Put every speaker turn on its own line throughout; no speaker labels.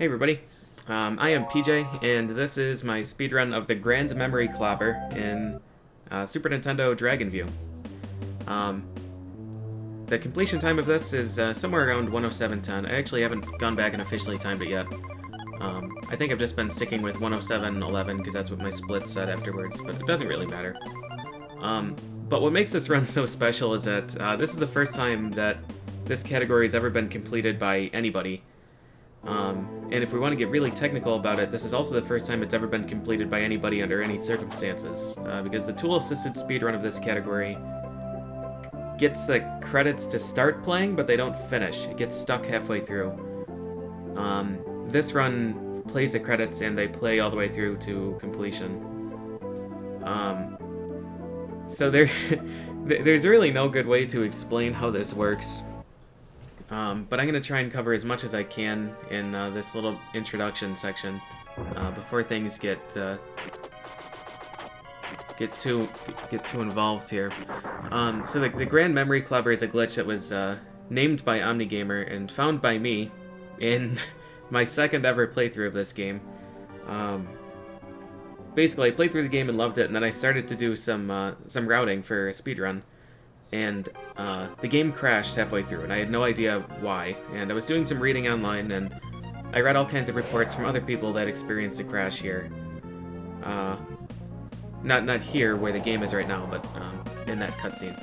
Hey everybody, I am PJ, and this is my speedrun of the Grand Memory Clobber in Super Nintendo Dragon View. Um, the completion time of this is somewhere around 107:10. I actually haven't gone back and officially timed it yet. I think I've just been sticking with 107:11 because that's what my split said afterwards, but it doesn't really matter. But what makes this run so special is that this is the first time that this category has ever been completed by anybody. And if we want to get really technical about it, this is also the first time it's ever been completed by anybody under any circumstances, because the tool-assisted speedrun of this category gets the credits to start playing, but they don't finish. It gets stuck halfway through. This run plays the credits and they play all the way through to completion. So there's really no good way to explain how this works. But I'm going to try and cover as much as I can in this little introduction section before things get too involved here. So the Grand Memory Clobber is a glitch that was named by OmniGamer and found by me in my second ever playthrough of this game. Basically, I played through the game and loved it, and then I started to do some routing for a speedrun. And the game crashed halfway through, and I had no idea why. And I was doing some reading online, and I read all kinds of reports from other people that experienced a crash here. Not here, where the game is right now, but in that cutscene.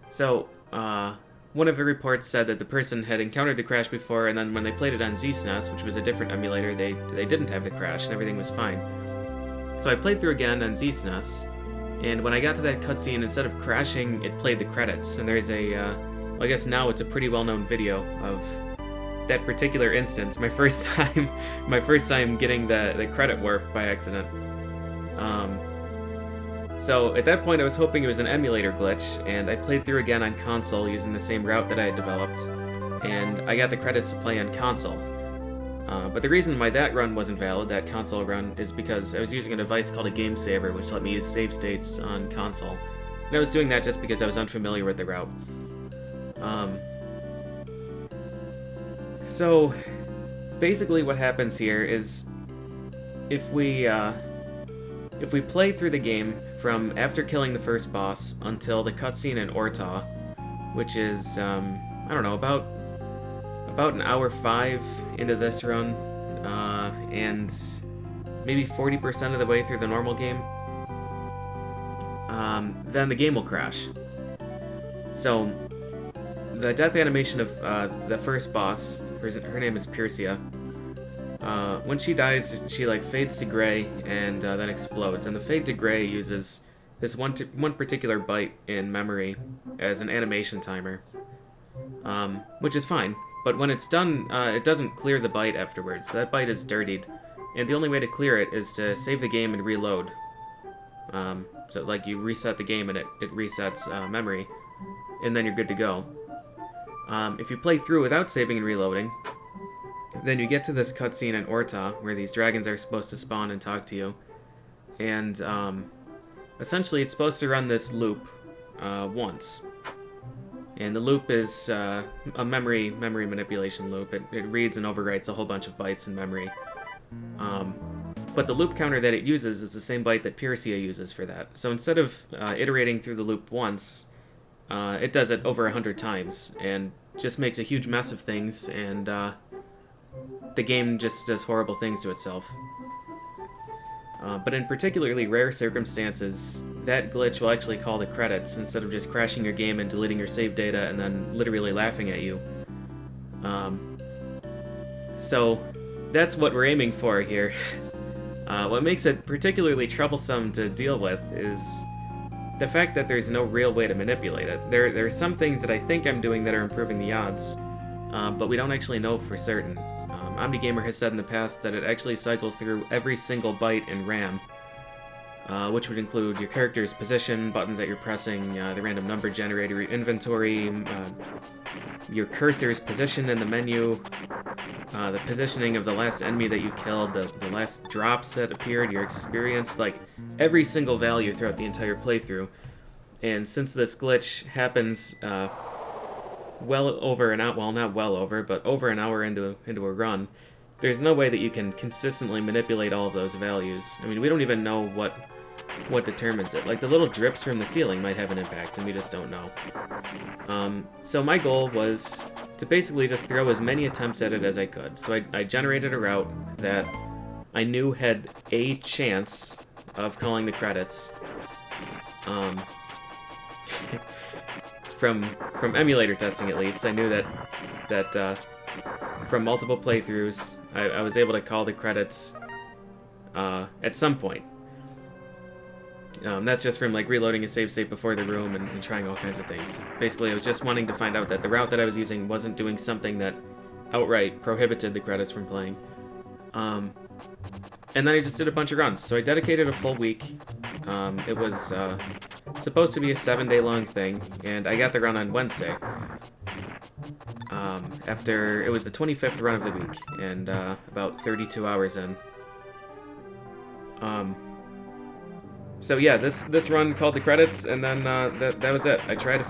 So, one of the reports said that the person had encountered the crash before, and then when they played it on ZSNES, which was a different emulator, they didn't have the crash, and everything was fine. So I played through again on ZSNES, and when I got to that cutscene, instead of crashing, it played the credits. And there's a, well, I guess now it's a pretty well-known video of that particular instance. My first time getting the credit warp by accident. So at that point, I was hoping it was an emulator glitch, and I played through again on console using the same route that I had developed, and I got the credits to play on console. But the reason why that run wasn't valid, that console run, is because I was using a device called a game saver, which let me use save states on console. And I was doing that just because I was unfamiliar with the route. So basically what happens here is if we play through the game from after killing the first boss until the cutscene in Ortah, which is, I don't know, about an hour 5 into this run, and maybe 40% of the way through the normal game, then the game will crash. So, the death animation of the first boss, her name is Persia, when she dies, she like fades to gray and then explodes, and the fade to gray uses this one particular byte in memory as an animation timer, which is fine. But when it's done, it doesn't clear the byte afterwards. That byte is dirtied, and the only way to clear it is to save the game and reload. So like you reset the game and it resets memory, and then you're good to go. If you play through without saving and reloading, then you get to this cutscene in Ortah where these dragons are supposed to spawn and talk to you, and essentially it's supposed to run this loop once. And the loop is a memory manipulation loop. It reads and overwrites a whole bunch of bytes in memory. But the loop counter that it uses is the same byte that Persia uses for that. So instead of iterating through the loop once, it does it over 100 times, and just makes a huge mess of things, and the game just does horrible things to itself. But in particularly rare circumstances, that glitch will actually call the credits instead of just crashing your game and deleting your save data and then literally laughing at you. So that's what we're aiming for here. What makes it particularly troublesome to deal with is the fact that there's no real way to manipulate it. There are some things that I think I'm doing that are improving the odds, but we don't actually know for certain. OmniGamer has said in the past that it actually cycles through every single byte in RAM, which would include your character's position, buttons that you're pressing, the random number generator, your inventory, your cursor's position in the menu, the positioning of the last enemy that you killed, the last drops that appeared, your experience, like every single value throughout the entire playthrough. And since this glitch happens well over an hour, well, not well over, but over an hour into a run, there's no way that you can consistently manipulate all of those values. I mean, we don't even know what determines it. Like, the little drips from the ceiling might have an impact, and we just don't know. So my goal was to basically just throw as many attempts at it as I could. So I generated a route that I knew had a chance of calling the credits. From emulator testing, at least, I knew that from multiple playthroughs, I was able to call the credits at some point. That's just from like reloading a save state before the room and trying all kinds of things. Basically, I was just wanting to find out that the route that I was using wasn't doing something that outright prohibited the credits from playing. And then I just did a bunch of runs. So I dedicated a full week. It was supposed to be a 7-day long thing, and I got the run on Wednesday. After it was the 25th run of the week, and about 32 hours in. So yeah, this run called the credits, and then that was it. I tried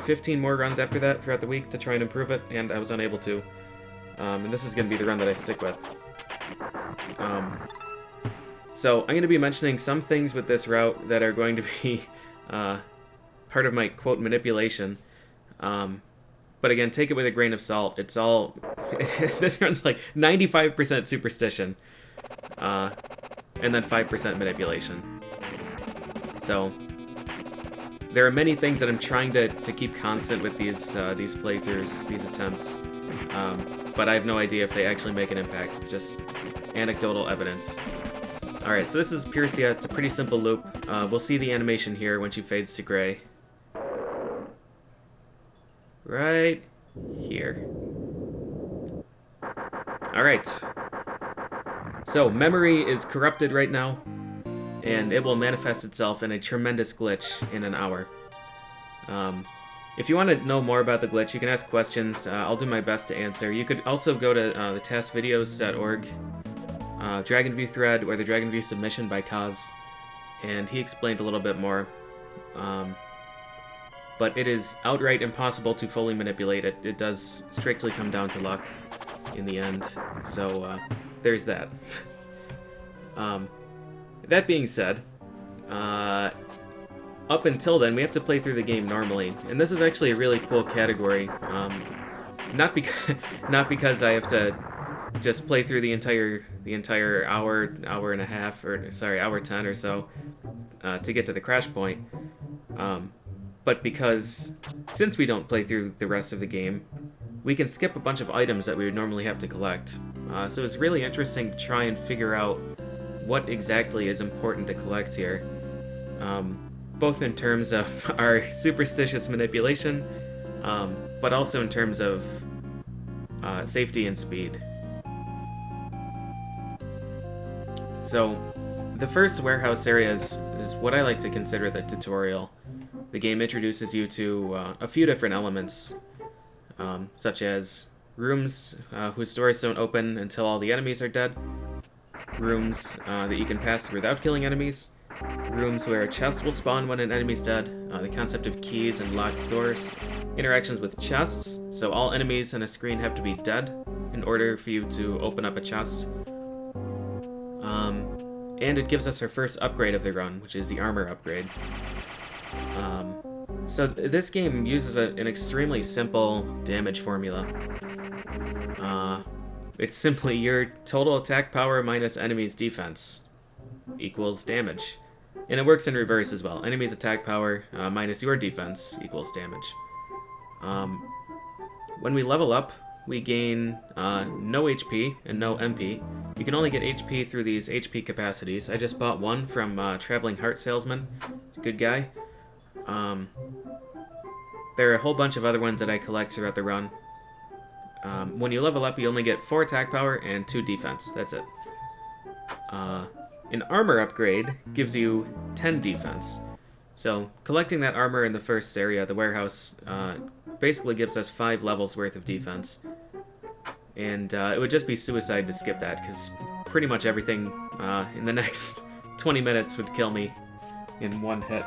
15 more runs after that throughout the week to try and improve it, and I was unable to. And this is going to be the run that I stick with. So I'm going to be mentioning some things with this route that are going to be part of my quote manipulation. But again, take it with a grain of salt. It's all this run's like 95% superstition, and then 5% manipulation. So there are many things that I'm trying to keep constant with these playthroughs, these attempts. But I have no idea if they actually make an impact. It's just anecdotal evidence. Alright, so this is Piercia. It's a pretty simple loop. We'll see the animation here when she fades to gray. Right here. Alright. So, memory is corrupted right now, and it will manifest itself in a tremendous glitch in an hour. If you want to know more about the glitch, you can ask questions. I'll do my best to answer. You could also go to the taskvideos.org Dragon View thread or the Dragon View submission by Kaz, and he explained a little bit more. But it is outright impossible to fully manipulate it. It does strictly come down to luck in the end. So there's that. That being said, up until then, we have to play through the game normally, and this is actually a really cool category. Not because I have to just play through the entire hour and a half, or sorry, hour 10 or so, to get to the crash point. But because since we don't play through the rest of the game, we can skip a bunch of items that we would normally have to collect. So it's really interesting to try and figure out what exactly is important to collect here. Both in terms of our superstitious manipulation, but also in terms of safety and speed. So, the first warehouse area is what I like to consider the tutorial. The game introduces you to a few different elements, such as rooms whose doors don't open until all the enemies are dead, rooms that you can pass through without killing enemies, rooms where a chest will spawn when an enemy's dead, the concept of keys and locked doors, interactions with chests, so all enemies on a screen have to be dead in order for you to open up a chest. And it gives us our first upgrade of the run, which is the armor upgrade. So this game uses an extremely simple damage formula. It's simply your total attack power minus enemy's defense equals damage. And it works in reverse as well. Enemy's attack power minus your defense equals damage. When we level up, we gain no HP and no MP. You can only get HP through these HP capacities. I just bought one from Traveling Heart Salesman. Good guy. There are a whole bunch of other ones that I collect throughout the run. When you level up, you only get 4 attack power and 2 defense. That's it. An armor upgrade gives you 10 defense. So collecting that armor in the first area, the warehouse, basically gives us 5 levels worth of defense. And it would just be suicide to skip that, because pretty much everything in the next 20 minutes would kill me in 1 hit.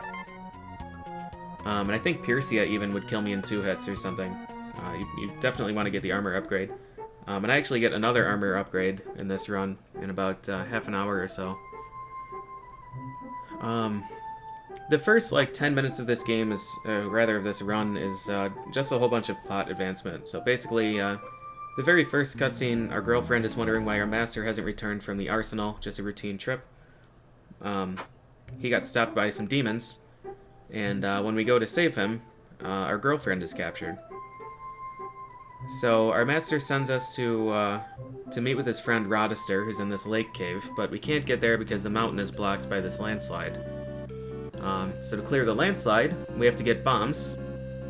And I think Piercia even would kill me in 2 hits or something. You definitely want to get the armor upgrade. And I actually get another armor upgrade in this run in about half an hour or so. The first like 10 minutes of this game is, rather of this run, is just a whole bunch of plot advancement. So basically, the very first cutscene, our girlfriend is wondering why our master hasn't returned from the arsenal, just a routine trip. He got stopped by some demons, and when we go to save him, our girlfriend is captured. So our master sends us to meet with his friend Rodister, who's in this lake cave, but we can't get there because the mountain is blocked by this landslide. So to clear the landslide, we have to get bombs,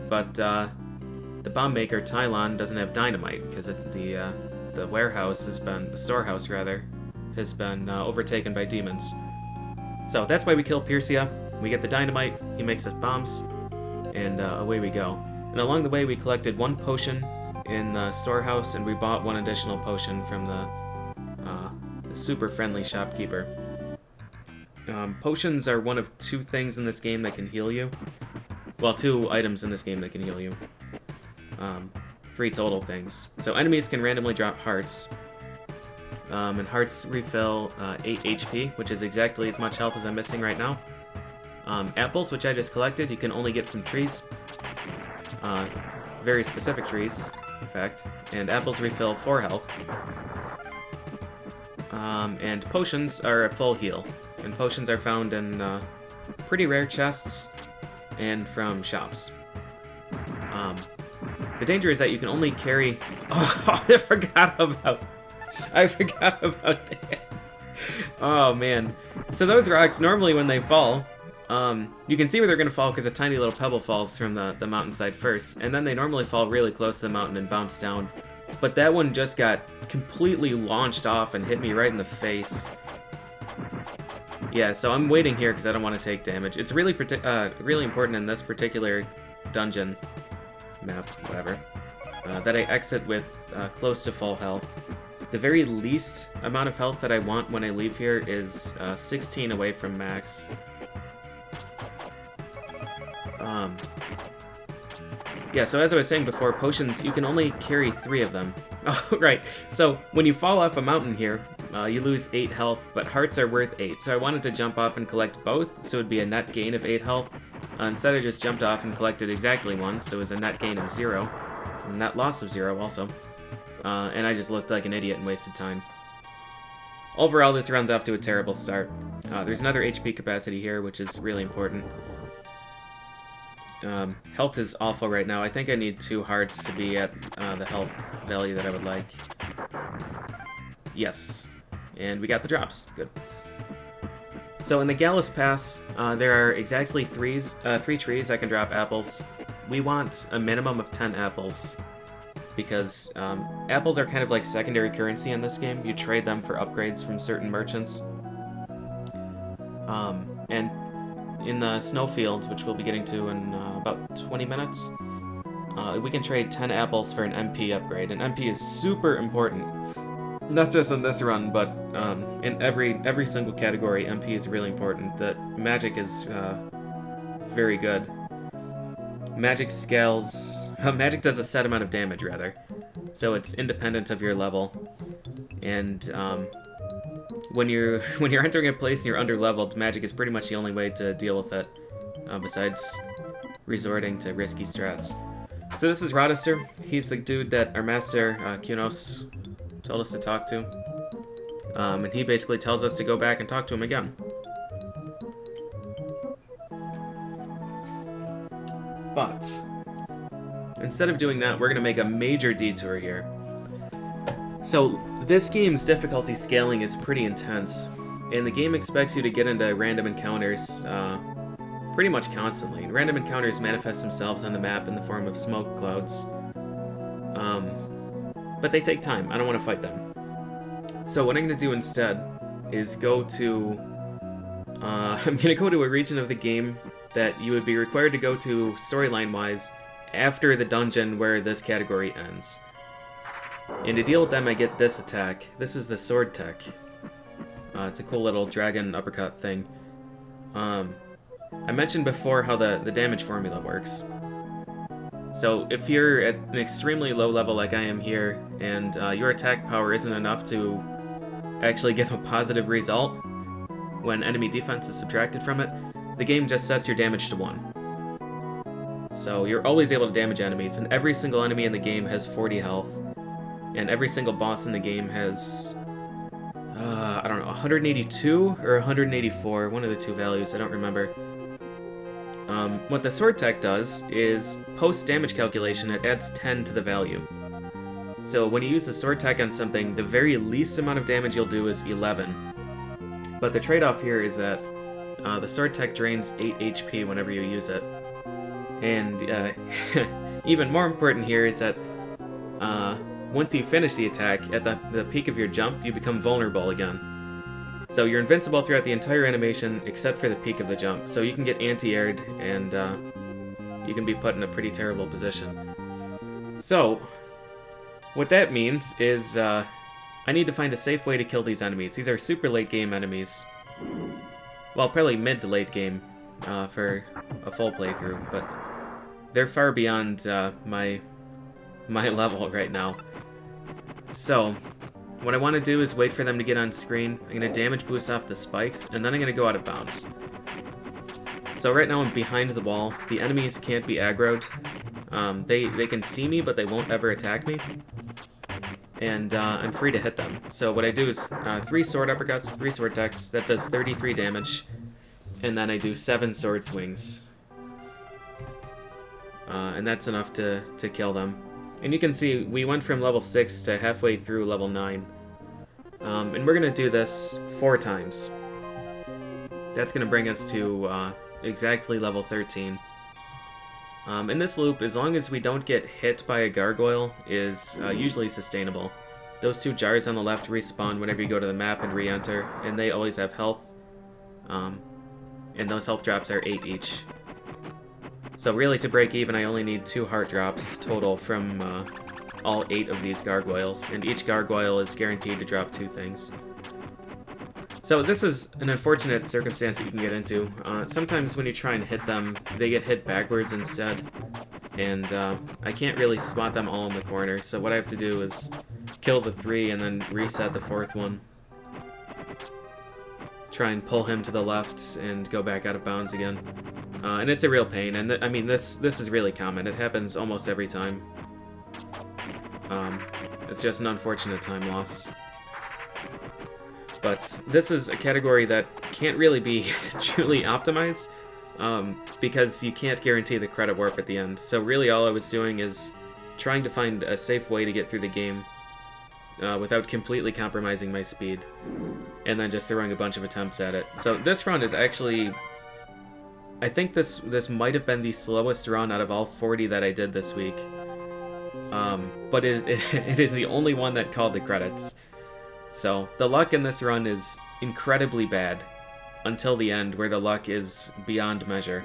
but the bomb maker, Tylon, doesn't have dynamite because the warehouse has been, the storehouse rather, has been overtaken by demons. So that's why we kill Persia. We get the dynamite, he makes us bombs, and away we go. And along the way we collected one potion in the storehouse, and we bought one additional potion from the super friendly shopkeeper. Potions are one of two things in this game that can heal you. Well, two items in this game that can heal you. Three total things. So enemies can randomly drop hearts. And hearts refill 8 HP, which is exactly as much health as I'm missing right now. Apples, which I just collected, you can only get from trees. Very specific trees, in fact. And apples refill 4 health. And potions are a full heal. And potions are found in pretty rare chests and from shops. The danger is that you can only carry... Oh, I forgot about that. Oh, man. So those rocks, normally when they fall, you can see where they're going to fall because a tiny little pebble falls from the mountainside first. And then they normally fall really close to the mountain and bounce down. But that one just got completely launched off and hit me right in the face. Yeah, so I'm waiting here because I don't want to take damage. It's really really important in this particular dungeon map, whatever, that I exit with close to full health. The very least amount of health that I want when I leave here is 16 away from max. Yeah, so as I was saying before, potions, you can only carry 3 of them. Oh, right. So when you fall off a mountain here, you lose 8 health, but hearts are worth 8. So I wanted to jump off and collect both, so it would be a net gain of 8 health. Instead, I just jumped off and collected exactly 1, so it was a net gain of 0. A net loss of 0 also. And I just looked like an idiot and wasted time. Overall, this runs off to a terrible start. There's another HP capacity here, which is really important. Health is awful right now. I think I need 2 hearts to be at the health value that I would like. Yes. And we got the drops. Good. So in the Gallus Pass, there are exactly 3 trees that can drop apples. We want a minimum of 10 apples, because apples are kind of like secondary currency in this game. You trade them for upgrades from certain merchants. And in the snowfields, which we'll be getting to in about 20 minutes, we can trade 10 apples for an MP upgrade. And MP is super important. Not just in this run, but in every single category, MP is really important. The magic is very good. Magic scales... magic does a set amount of damage, rather. So it's independent of your level. And when you're entering a place and you're under-leveled, magic is pretty much the only way to deal with it, besides resorting to risky strats. So this is Rodister. He's the dude that our master, Kunos, told us to talk to. And he basically tells us to go back and talk to him again. But instead of doing that, we're going to make a major detour here. So this game's difficulty scaling is pretty intense, and the game expects you to get into random encounters pretty much constantly. Random encounters manifest themselves on the map in the form of smoke clouds. But they take time. I don't want to fight them. So what I'm going to do instead is go to... I'm going to go to a region of the game that you would be required to go to storyline-wise after the dungeon where this category ends. And to deal with them, I get this attack. This is the sword tech. It's a cool little dragon uppercut thing. I mentioned before how the damage formula works. So if you're at an extremely low level like I am here, and your attack power isn't enough to actually give a positive result when enemy defense is subtracted from it, the game just sets your damage to 1. So you're always able to damage enemies, and every single enemy in the game has 40 health, and every single boss in the game has, I don't know, 182 or 184, one of the two values, I don't remember. What the sword tech does is, post-damage calculation, it adds 10 to the value. So when you use the sword tech on something, the very least amount of damage you'll do is 11. But the trade-off here is that the sword tech drains 8 HP whenever you use it. And even more important here is that once you finish the attack, at the peak of your jump, you become vulnerable again. So you're invincible throughout the entire animation, except for the peak of the jump. So you can get anti-aired, and you can be put in a pretty terrible position. So, what that means is I need to find a safe way to kill these enemies. These are super late game enemies. Well, probably mid to late game for a full playthrough, but they're far beyond my level right now. So, what I want to do is wait for them to get on screen. I'm going to damage boost off the spikes, and then I'm going to go out of bounds. So right now I'm behind the wall. The enemies can't be aggroed. They can see me, but they won't ever attack me. And I'm free to hit them. So what I do is 3 sword uppercuts, 3 sword techs. That does 33 damage. And then I do 7 sword swings. And that's enough to kill them. And you can see we went from level 6 to halfway through level 9. And we're going to do this 4 times. That's going to bring us to exactly level 13. And this loop, as long as we don't get hit by a gargoyle, is usually sustainable. Those 2 jars on the left respawn whenever you go to the map and re-enter, and they always have health. And those health drops are 8 each. So really, to break even, I only need 2 heart drops total from all 8 of these gargoyles, and each gargoyle is guaranteed to drop 2 things. So this is an unfortunate circumstance that you can get into. Sometimes when you try and hit them, they get hit backwards instead, and I can't really spot them all in the corner, so what I have to do is kill the 3 and then reset the 4th one. Try and pull him to the left and go back out of bounds again. And it's a real pain, and I mean, this is really common. It happens almost every time. It's just an unfortunate time loss. But this is a category that can't really be truly optimized, because you can't guarantee the credit warp at the end. So really all I was doing is trying to find a safe way to get through the game without completely compromising my speed, and then just throwing a bunch of attempts at it. So this run is actually... I think this might have been the slowest run out of all 40 that I did this week. But it is the only one that called the credits. So the luck in this run is incredibly bad until the end, where the luck is beyond measure.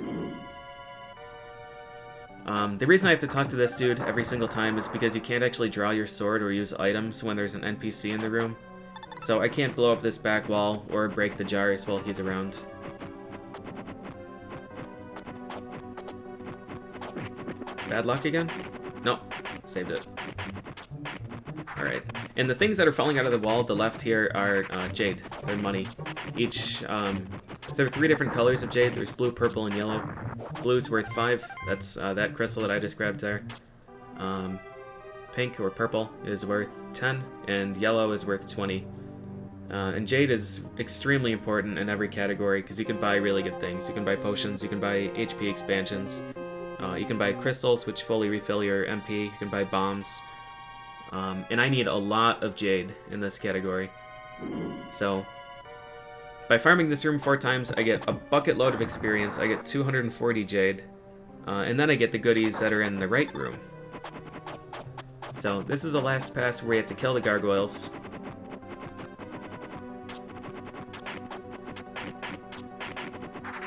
The reason I have to talk to this dude every single time is because you can't actually draw your sword or use items when there's an NPC in the room. So I can't blow up this back wall or break the jars while he's around. Bad luck again? Nope. Saved it. Alright. And the things that are falling out of the wall at the left here are jade. They're money. Each, so there are 3 different colors of jade. There's blue, purple, and yellow. Blue's worth 5. That's that crystal that I just grabbed there. Pink, or purple, is worth 10. And yellow is worth 20. And jade is extremely important in every category, because you can buy really good things. You can buy potions, you can buy HP expansions. You can buy crystals, which fully refill your MP. You can buy bombs. And I need a lot of jade in this category. So, by farming this room 4 times, I get a bucket load of experience. I get 240 jade. And then I get the goodies that are in the right room. So, this is the last pass where we have to kill the gargoyles.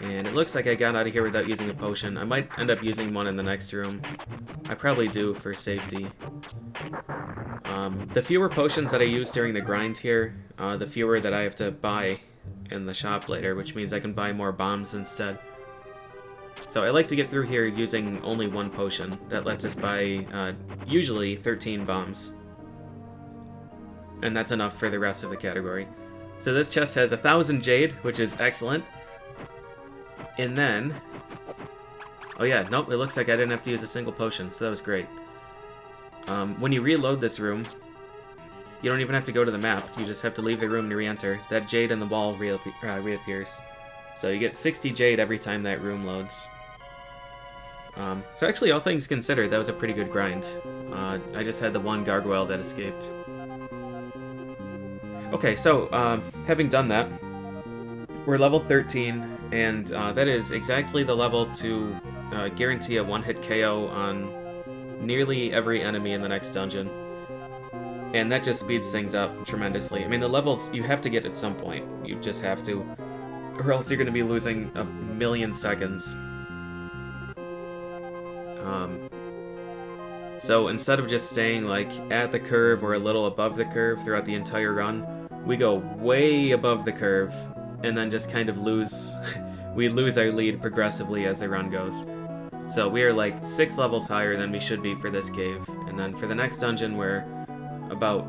And it looks like I got out of here without using a potion. I might end up using one in the next room. I probably do for safety. The fewer potions that I use during the grind here, the fewer that I have to buy in the shop later, which means I can buy more bombs instead. So I like to get through here using only one potion. That lets us buy, usually, 13 bombs. And that's enough for the rest of the category. So this chest has 1,000 jade, which is excellent. And then... oh yeah, nope, it looks like I didn't have to use a single potion, so that was great. When you reload this room, you don't even have to go to the map. You just have to leave the room to re-enter. That jade in the wall reappears. So you get 60 jade every time that room loads. So actually, all things considered, that was a pretty good grind. I just had the one gargoyle that escaped. Okay, so having done that, we're level 13, and that is exactly the level to guarantee a one-hit KO on nearly every enemy in the next dungeon. And that just speeds things up tremendously. I mean, the levels you have to get at some point. You just have to, or else you're going to be losing a million seconds. So instead of just staying like at the curve or a little above the curve throughout the entire run, we go way above the curve and then just kind of lose we lose our lead progressively as the run goes. So we are like 6 levels higher than we should be for this cave, and then for the next dungeon we're about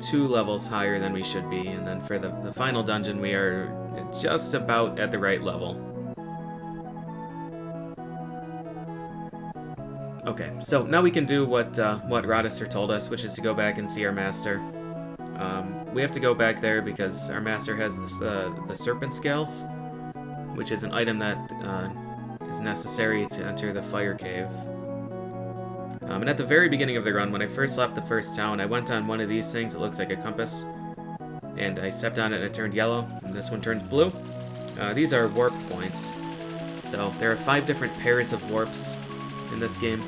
2 levels higher than we should be, and then for the final dungeon we are just about at the right level. Okay, so now we can do what Radisser told us, which is to go back and see our master. We have to go back there because our master has this, the serpent scales, which is an item that is necessary to enter the fire cave. And at the very beginning of the run, when I first left the first town, I went on one of these things that looks like a compass, and I stepped on it and it turned yellow, and this one turns blue. These are warp points. So there are 5 different pairs of warps in this game.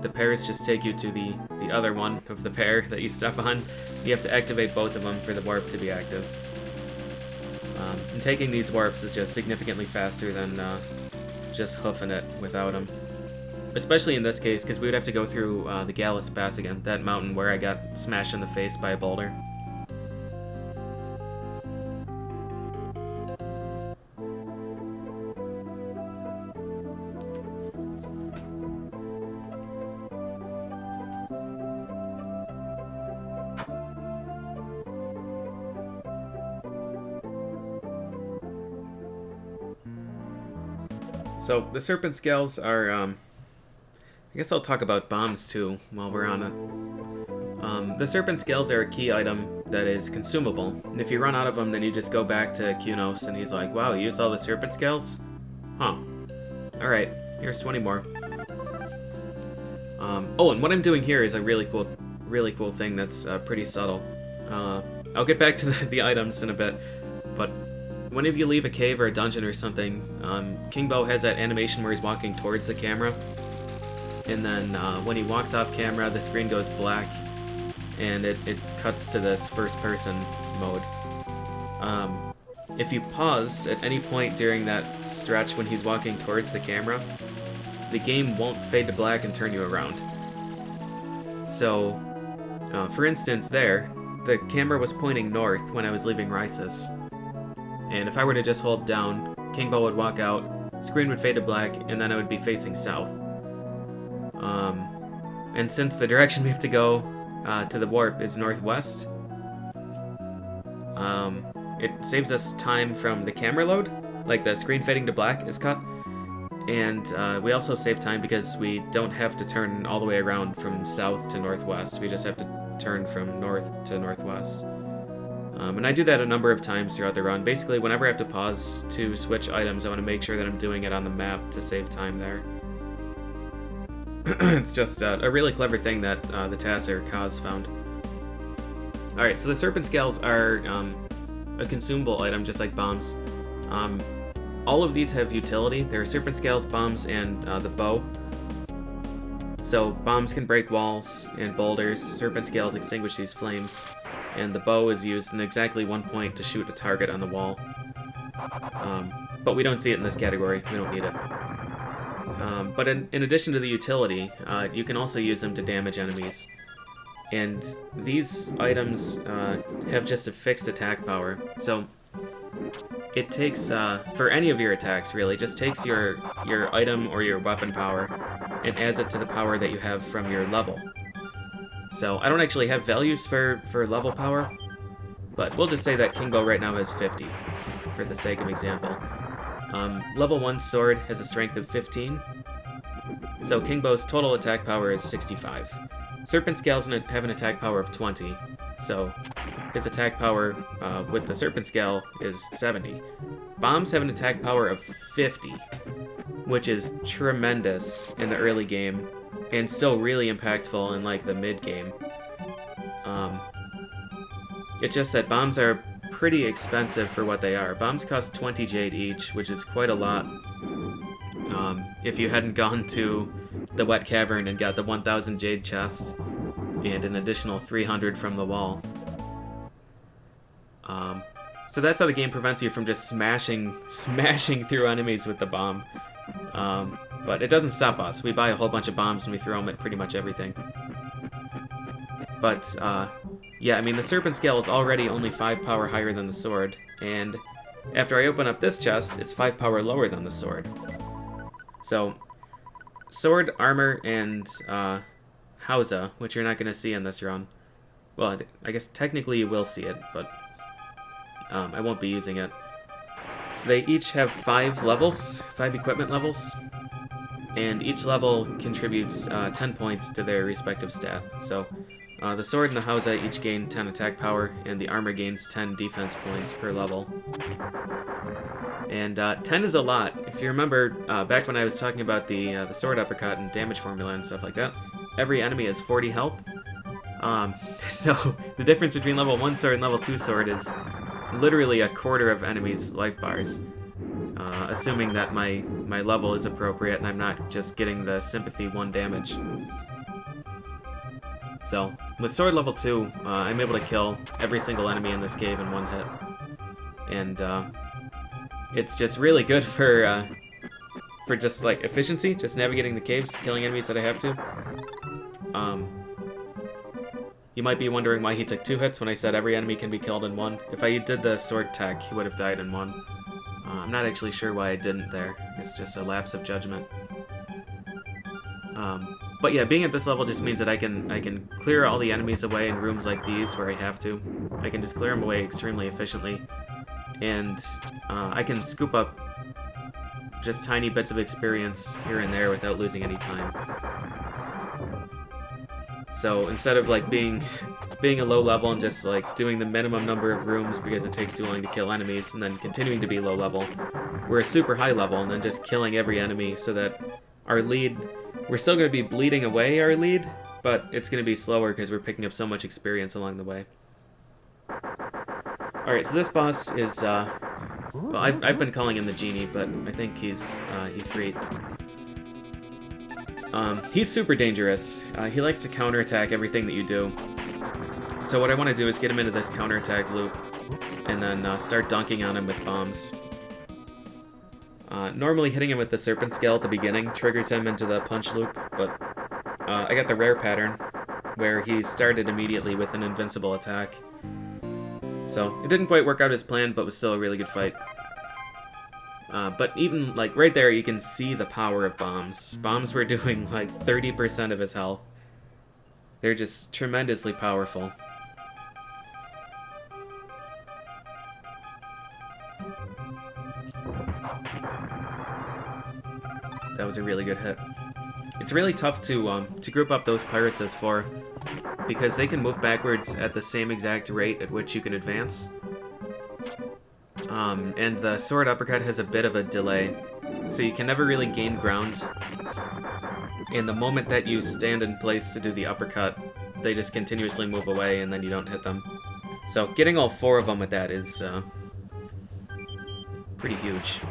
The pairs just take you to the other one of the pair that you step on. You have to activate both of them for the warp to be active. And taking these warps is just significantly faster than just hoofing it without them. Especially in this case, because we would have to go through the Gallus Pass again, that mountain where I got smashed in the face by a boulder. So the serpent scales are, I guess I'll talk about bombs too while we're on it. The serpent scales are a key item that is consumable, and if you run out of them, then you just go back to Kunos, and he's like, wow, you used all the serpent scales? Huh. Alright, here's 20 more. Oh, and what I'm doing here is a really cool thing that's pretty subtle. I'll get back to the items in a bit, but whenever you leave a cave or a dungeon or something, King Bo has that animation where he's walking towards the camera, and then when he walks off camera, the screen goes black, and it cuts to this first-person mode. If you pause at any point during that stretch when he's walking towards the camera, the game won't fade to black and turn you around. So, for instance there, the camera was pointing north when I was leaving Rysis. And if I were to just hold down, King Bo would walk out, screen would fade to black, and then I would be facing south. And since the direction we have to go to the warp is northwest, it saves us time from the camera load, like the screen fading to black is cut, and we also save time because we don't have to turn all the way around from south to northwest. We just have to turn from north to northwest. And I do that a number of times throughout the run. Basically, whenever I have to pause to switch items, I want to make sure that I'm doing it on the map to save time there. It's just a really clever thing that the Tasser Kaz found. Alright, so the Serpent Scales are a consumable item, just like bombs. All of these have utility. There are Serpent Scales, bombs, and the bow. So bombs can break walls and boulders. Serpent Scales extinguish these flames. And the bow is used in exactly 1 point to shoot a target on the wall. But we don't see it in this category. We don't need it. But in addition to the utility, you can also use them to damage enemies. And these items have just a fixed attack power. So it takes, for any of your attacks, really, just takes your item or your weapon power and adds it to the power that you have from your level. So I don't actually have values for level power, but we'll just say that Kingbow right now has 50, for the sake of example. Level 1 sword has a strength of 15, so Kingbow's total attack power is 65. Serpent Scales have an attack power of 20, so his attack power with the Serpent Scale is 70. Bombs have an attack power of 50, which is tremendous in the early game, and still really impactful in like the mid game. It's just that bombs are pretty expensive for what they are. Bombs cost 20 jade each, which is quite a lot. If you hadn't gone to the Wet Cavern and got the 1,000 jade chests and an additional 300 from the wall. So that's how the game prevents you from just smashing through enemies with the bomb. But it doesn't stop us. We buy a whole bunch of bombs and we throw them at pretty much everything. But, yeah, I mean, the Serpent Scale is already only 5 power higher than the sword, and after I open up this chest, it's 5 power lower than the sword. So, sword, armor, and Hausa, which you're not going to see in this run. Well, I guess technically you will see it, but I won't be using it. They each have 5 levels, 5 equipment levels, and each level contributes 10 points to their respective stat. So, the sword and the Hausa each gain 10 attack power, and the armor gains 10 defense points per level. And 10 is a lot. If you remember, back when I was talking about the sword uppercut and damage formula and stuff like that, every enemy has 40 health. So the difference between level 1 sword and level 2 sword is literally a quarter of enemies' life bars. Assuming that my level is appropriate and I'm not just getting the sympathy 1 damage. So, with sword level 2, I'm able to kill every single enemy in this cave in 1 hit. And it's just really good for just like efficiency, just navigating the caves, killing enemies that I have to. You might be wondering why he took 2 hits when I said every enemy can be killed in 1. If I did the sword tech, he would have died in 1. I'm not actually sure why I didn't there. It's just a lapse of judgment. But yeah, being at this level just means that I can clear all the enemies away in rooms like these where I have to. I can just clear them away extremely efficiently. And I can scoop up just tiny bits of experience here and there without losing any time. So instead of like being a low level and just like doing the minimum number of rooms because it takes too long to kill enemies and then continuing to be low level, we're a super high level and then just killing every enemy so that our lead, we're still going to be bleeding away our lead, but it's going to be slower because we're picking up so much experience along the way. Alright, so this boss is, well, I've been calling him the Genie, but I think he's Ifrit. He's super dangerous. He likes to counterattack everything that you do. So what I want to do is get him into this counterattack loop, and then start dunking on him with bombs. Normally hitting him with the Serpent Scale at the beginning triggers him into the punch loop, but I got the rare pattern, where he started immediately with an invincible attack. So it didn't quite work out as planned, but was still a really good fight. But even, like, right there, you can see the power of bombs. Bombs were doing, like, 30% of his health. They're just tremendously powerful. That was a really good hit. It's really tough to group up those pirates as 4, because they can move backwards at the same exact rate at which you can advance. And the sword uppercut has a bit of a delay, so you can never really gain ground. And the moment that you stand in place to do the uppercut, they just continuously move away and then you don't hit them. So getting all 4 of them with that is pretty huge.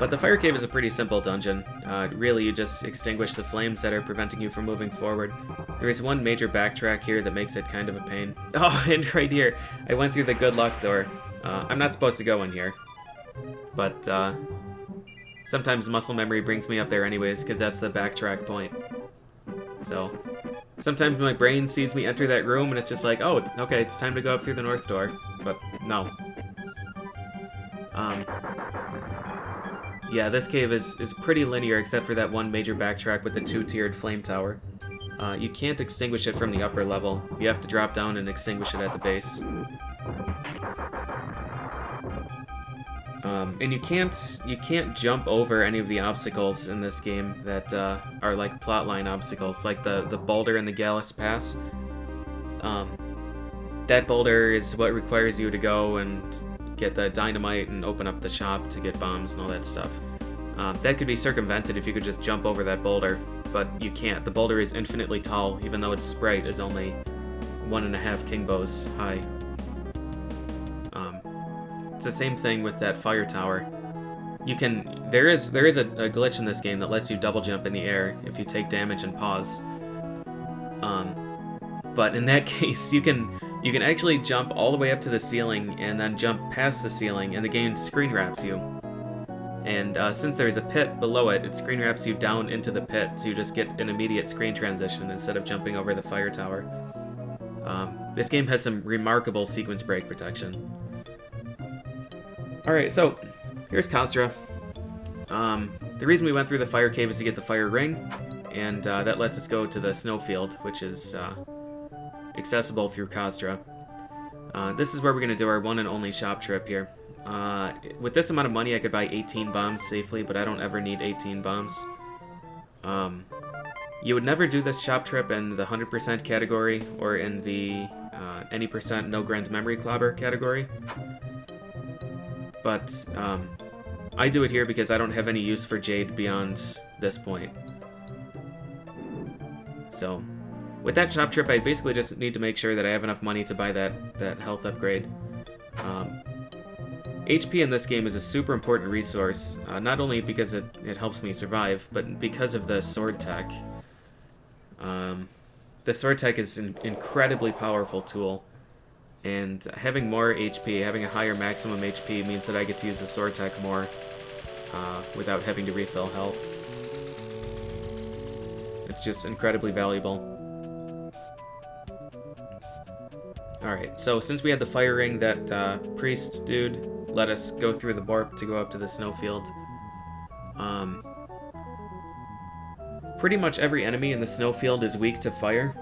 But the fire cave is a pretty simple dungeon. Really, you just extinguish the flames that are preventing you from moving forward. There is one major backtrack here that makes it kind of a pain. Oh, and right here, I went through the good luck door. I'm not supposed to go in here, but sometimes muscle memory brings me up there anyways, because that's the backtrack point. So sometimes my brain sees me enter that room and it's just like, oh, okay, it's time to go up through the north door, but no. Yeah, this cave is pretty linear except for that one major backtrack with the 2-tiered flame tower. You can't extinguish it from the upper level. You have to drop down and extinguish it at the base. And you can't jump over any of the obstacles in this game that are like plotline obstacles, like the boulder in the Gallus Pass. That boulder is what requires you to go and get the dynamite and open up the shop to get bombs and all that stuff. That could be circumvented if you could just jump over that boulder, but you can't. The boulder is infinitely tall, even though its sprite is only 1.5 king bows high. It's the same thing with that fire tower. There is a glitch in this game that lets you double jump in the air if you take damage and pause. But in that case, you can actually jump all the way up to the ceiling and then jump past the ceiling, and the game screen wraps you. And since there's a pit below it, it screen wraps you down into the pit, so you just get an immediate screen transition instead of jumping over the fire tower. This game has some remarkable sequence break protection. Alright, so here's Khosra. The reason we went through the fire cave is to get the fire ring, and that lets us go to the snowfield, which is accessible through Khosra. This is where we're going to do our one and only shop trip here. With this amount of money, I could buy 18 bombs safely, but I don't ever need 18 bombs. You would never do this shop trip in the 100% category or in the any percent no Grand Memory Clobber category. But I do it here because I don't have any use for Jade beyond this point. So, with that shop trip, I basically just need to make sure that I have enough money to buy that health upgrade. HP in this game is a super important resource, not only because it helps me survive, but because of the sword tech. The sword tech is an incredibly powerful tool, and having more HP, having a higher maximum HP, means that I get to use the sword tech more without having to refill health. It's just incredibly valuable. Alright, so since we had the fire ring, that priest dude let us go through the warp to go up to the snowfield. Pretty much every enemy in the snowfield is weak to fire,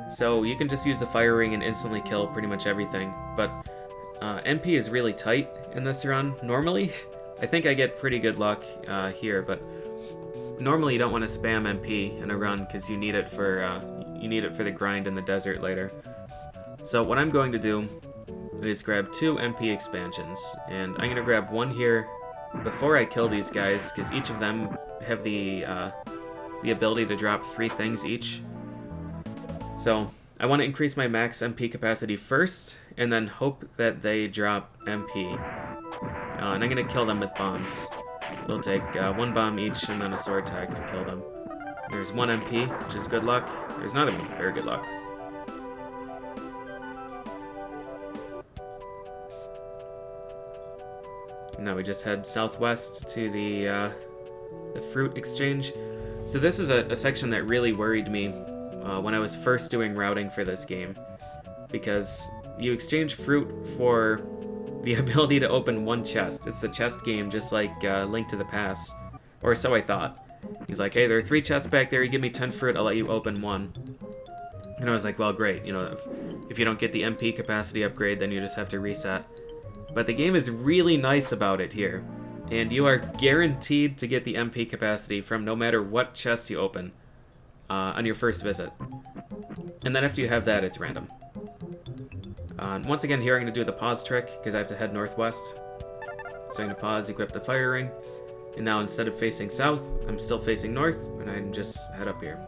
so you can just use the fire ring and instantly kill pretty much everything. But MP is really tight in this run, normally. I think I get pretty good luck here, but normally you don't want to spam MP in a run because you need it for the grind in the desert later. So what I'm going to do is grab 2 MP expansions, and I'm going to grab one here before I kill these guys, because each of them have the ability to drop 3 things each. So I want to increase my max MP capacity first, and then hope that they drop MP. And I'm going to kill them with bombs. It'll take 1 bomb each and then a sword tag to kill them. There's 1 MP, which is good luck. There's another one, very good luck. Now we just head southwest to the fruit exchange. So this is a section that really worried me when I was first doing routing for this game, because you exchange fruit for the ability to open 1 chest. It's the chest game, just like Link to the Past, or so I thought. He's like, hey, there are 3 chests back there, you give me 10 fruit, I'll let you open 1. And I was like, well, great, you know, if you don't get the MP capacity upgrade, then you just have to reset. But the game is really nice about it here, and you are guaranteed to get the MP capacity from no matter what chest you open on your first visit. And then after you have that, it's random. Once again, here I'm going to do the pause trick, because I have to head northwest. So I'm going to pause, equip the fire ring, and now instead of facing south, I'm still facing north, and I can just head up here.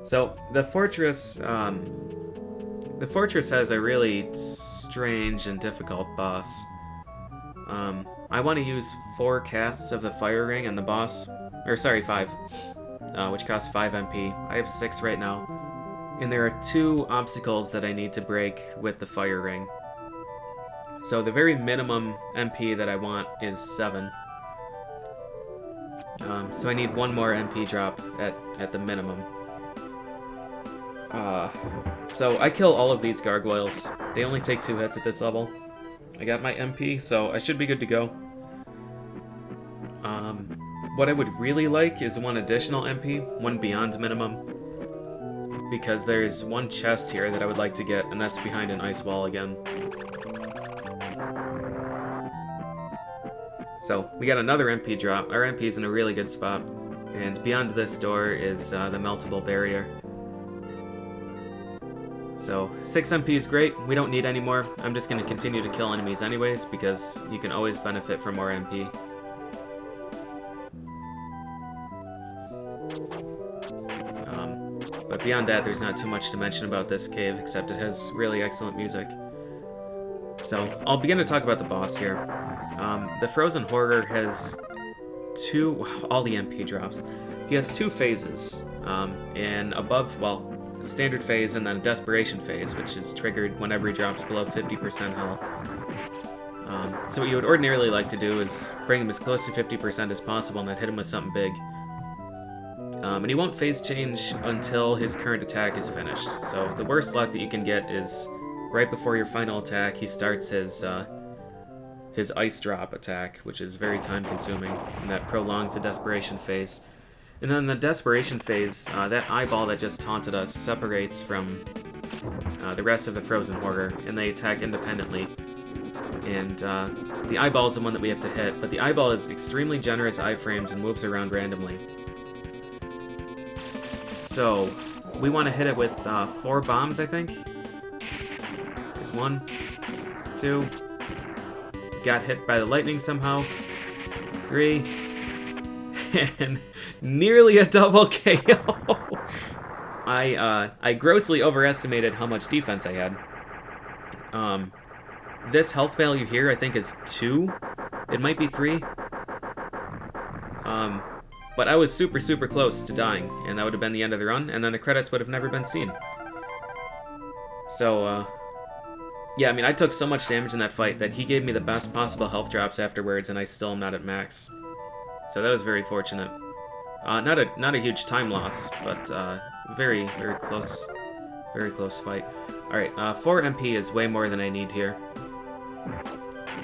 So the fortress has a really strange and difficult boss. I want to use 4 casts of the fire ring on the boss, or sorry, 5, which costs 5 MP. I have 6 right now, and there are 2 obstacles that I need to break with the fire ring. So the very minimum MP that I want is 7. So I need 1 more MP drop at the minimum. So I kill all of these gargoyles. They only take 2 hits at this level. I got my MP, so I should be good to go. What I would really like is 1 additional MP, 1 beyond minimum. Because there's 1 chest here that I would like to get, and that's behind an ice wall again. So, we got another MP drop. Our MP is in a really good spot. And beyond this door is the meltable barrier. So, 6 MP is great. We don't need any more. I'm just going to continue to kill enemies anyways, because you can always benefit from more MP. But beyond that, there's not too much to mention about this cave, except it has really excellent music. So, I'll begin to talk about the boss here. The Frozen Horror has all the MP drops. He has 2 phases, and above, well, standard phase and then a desperation phase, which is triggered whenever he drops below 50% health. So what you would ordinarily like to do is bring him as close to 50% as possible and then hit him with something big. And he won't phase change until his current attack is finished. So the worst luck that you can get is right before your final attack, he starts his ice drop attack, which is very time consuming, and that prolongs the desperation phase. And then the desperation phase, that eyeball that just taunted us separates from the rest of the Frozen Horror, and they attack independently. And the eyeball is the one that we have to hit, but the eyeball has extremely generous iframes and moves around randomly. So, we want to hit it with 4 bombs, I think. There's 1, 2, got hit by the lightning somehow, 3, and nearly a double KO. I grossly overestimated how much defense I had. This health value here, I think, is 2. It might be 3. But I was super, super close to dying, and that would have been the end of the run, and then the credits would have never been seen. So, yeah, I mean, I took so much damage in that fight that he gave me the best possible health drops afterwards, and I still am not at max. So that was very fortunate. Not a huge time loss, but very, very close fight. Alright, 4 MP is way more than I need here.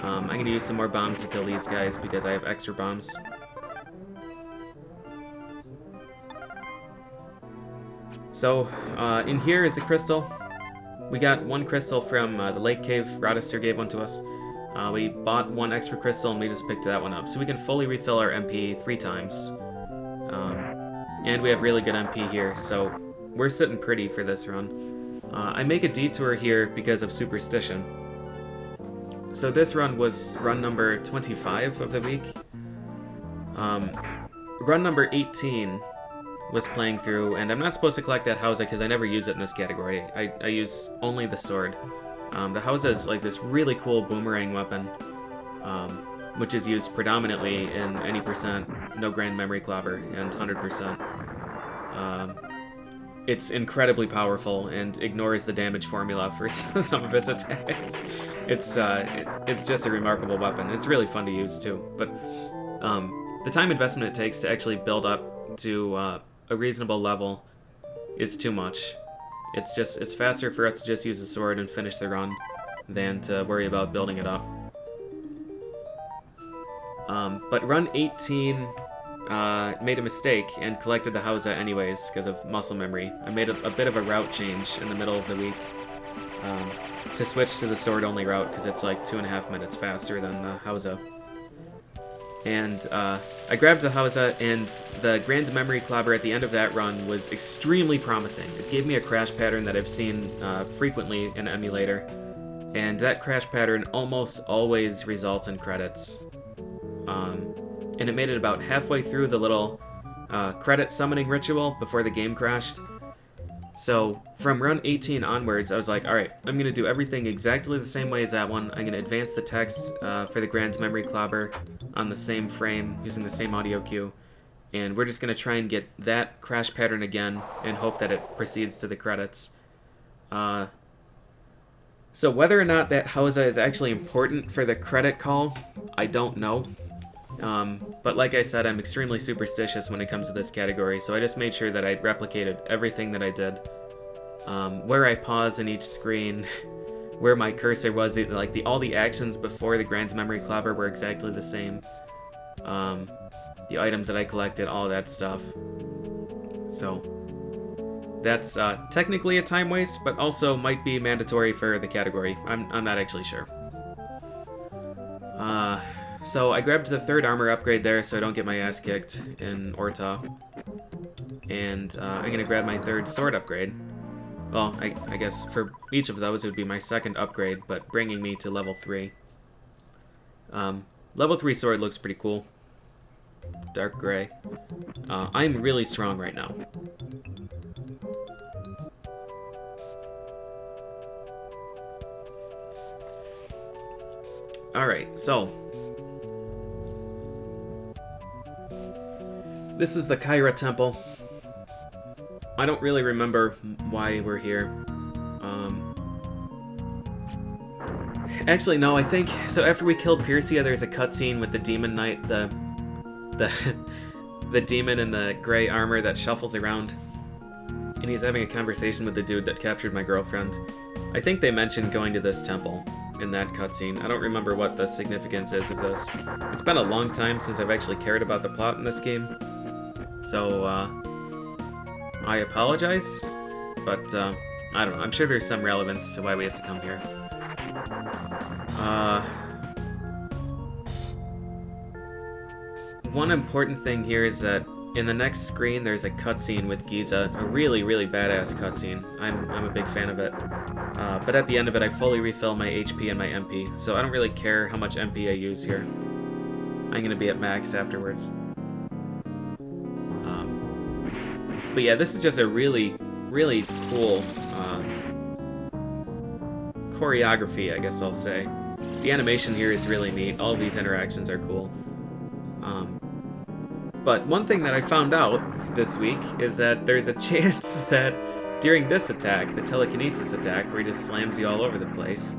I'm going to use some more bombs to kill these guys because I have extra bombs. So, in here is a crystal. We got 1 crystal from the lake cave. Rodister gave one to us. We bought 1 extra crystal and we just picked that one up. So we can fully refill our MP 3 times. And we have really good MP here, so we're sitting pretty for this run. I make a detour here because of superstition. So this run was run number 25 of the week. Run number 18 was playing through, and I'm not supposed to collect that Hausa because I never use it in this category. I use only the sword. The Hausa is like this really cool boomerang weapon, which is used predominantly in any percent, no Grand Memory Clobber, and 100%. It's incredibly powerful and ignores the damage formula for some of its attacks. It's just a remarkable weapon. It's really fun to use too, but the time investment it takes to actually build up to a reasonable level is too much. It's faster for us to just use the sword and finish the run than to worry about building it up. But run 18 made a mistake and collected the Hausa anyways because of muscle memory. I made a bit of a route change in the middle of the week to switch to the sword-only route because it's like 2.5 minutes faster than the Hausa. And I grabbed the Hausa, and the Grand Memory Clobber at the end of that run was extremely promising. It gave me a crash pattern that I've seen frequently in emulator, and that crash pattern almost always results in credits. And it made it about halfway through the little credit summoning ritual before the game crashed. So from run 18 onwards, I was like, alright, I'm going to do everything exactly the same way as that one. I'm going to advance the text for the Grand Memory Clobber on the same frame, using the same audio cue. And we're just going to try and get that crash pattern again and hope that it proceeds to the credits. So whether or not that Hausa is actually important for the credit call, I don't know. But like I said, I'm extremely superstitious when it comes to this category, so I just made sure that I replicated everything that I did. where I pause in each screen, where my cursor was, like all the actions before the Grand Memory Clobber were exactly the same. The items that I collected, all of that stuff. So that's technically a time waste, but also might be mandatory for the category. I'm not actually sure. So I grabbed the 3rd armor upgrade there so I don't get my ass kicked in Ortah. And I'm gonna grab my 3rd sword upgrade. Well, I guess for each of those it would be my 2nd upgrade, but bringing me to level 3. Level 3 sword looks pretty cool. Dark gray. I'm really strong right now. Alright, so this is the Kyra Temple. I don't really remember why we're here. Actually, no, I think... So after we killed Persia, there's a cutscene with the Demon Knight, the demon in the gray armor that shuffles around. And he's having a conversation with the dude that captured my girlfriend. I think they mentioned going to this temple in that cutscene. I don't remember what the significance is of this. It's been a long time since I've actually cared about the plot in this game. So, I apologize, but I don't know. I'm sure there's some relevance to why we have to come here. One important thing here is that in the next screen there's a cutscene with Giza, a really, really badass cutscene. I'm a big fan of it. But at the end of it, I fully refill my HP and my MP, so I don't really care how much MP I use here. I'm gonna be at max afterwards. But yeah, this is just a really, really cool choreography, I guess I'll say. The animation here is really neat. All of these interactions are cool. But one thing that I found out this week is that there's a chance that during this attack, the telekinesis attack, where he just slams you all over the place,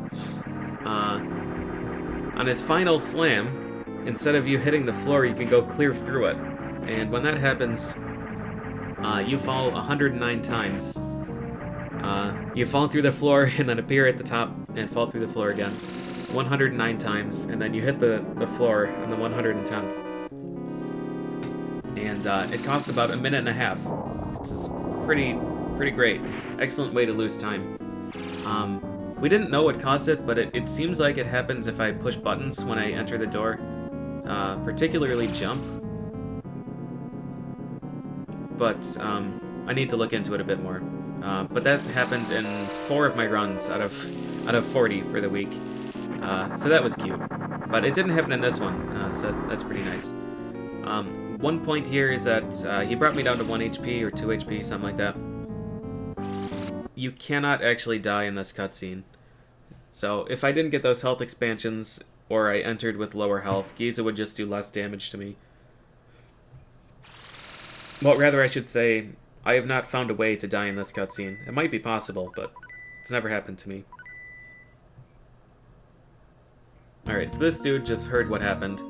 on his final slam, instead of you hitting the floor, you can go clear through it. And when that happens, you fall 109 times. You fall through the floor and then appear at the top and fall through the floor again 109 times, and then you hit the floor on the 110th. And it costs about a minute and a half, which is pretty great. Excellent way to lose time. We didn't know what caused it, but it seems like it happens if I push buttons when I enter the door, particularly jump. But I need to look into it a bit more. But that happened in 4 of my runs out of 40 for the week. So that was cute. But it didn't happen in this one, so that's pretty nice. One point here is that he brought me down to 1 HP or 2 HP, something like that. You cannot actually die in this cutscene. So if I didn't get those health expansions, or I entered with lower health, Giza would just do less damage to me. Well, rather I should say, I have not found a way to die in this cutscene. It might be possible, but it's never happened to me. Alright, so this dude just heard what happened,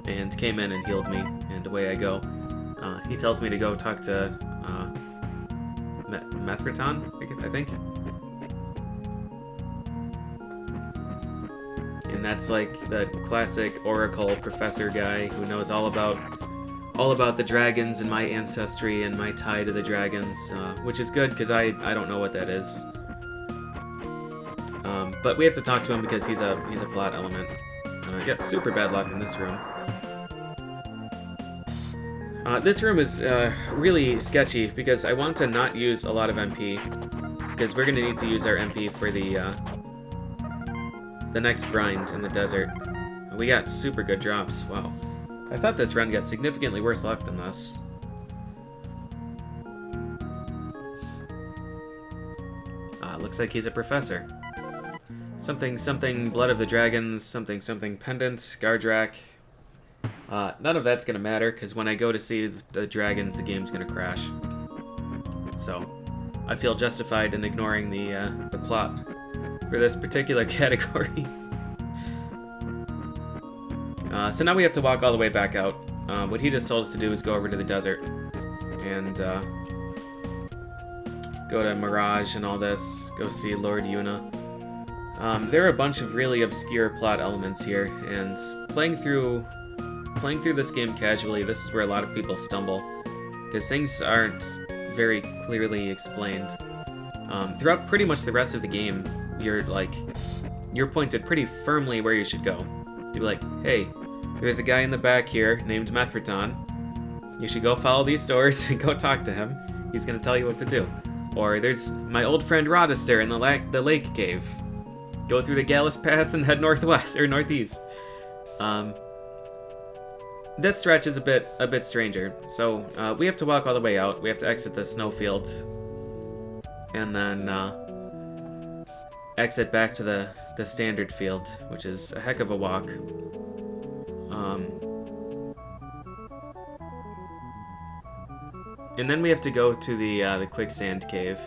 and came in and healed me, and away I go. He tells me to go talk to Methraton, I think. And that's like the classic Oracle professor guy who knows all about the dragons and my ancestry and my tie to the dragons, which is good because I don't know what that is. But we have to talk to him because he's a plot element. I got super bad luck in this room. This room is really sketchy because I want to not use a lot of MP, because we're going to need to use our MP for the next grind in the desert. We got super good drops. Wow. I thought this run got significantly worse luck than this. Looks like he's a professor. Something Blood of the Dragons, something Pendant, Gardrak. None of that's gonna matter, because when I go to see the dragons, the game's gonna crash. So, I feel justified in ignoring the plot for this particular category. So now we have to walk all the way back out. What he just told us to do is go over to the desert and go to Mirage and all this, go see Lord Yuna. There are a bunch of really obscure plot elements here, and playing through this game casually, this is where a lot of people stumble, because things aren't very clearly explained. Throughout pretty much the rest of the game, you're pointed pretty firmly where you should go. You'll be like, hey, there's a guy in the back here named Methraton. You should go follow these doors and go talk to him. He's gonna tell you what to do. Or there's my old friend Rodister in the lake cave. Go through the Gallus Pass and head northwest or northeast. This stretch is a bit stranger. So we have to walk all the way out. We have to exit the snowfield, and then exit back to the standard field, which is a heck of a walk. And then we have to go to the quicksand cave.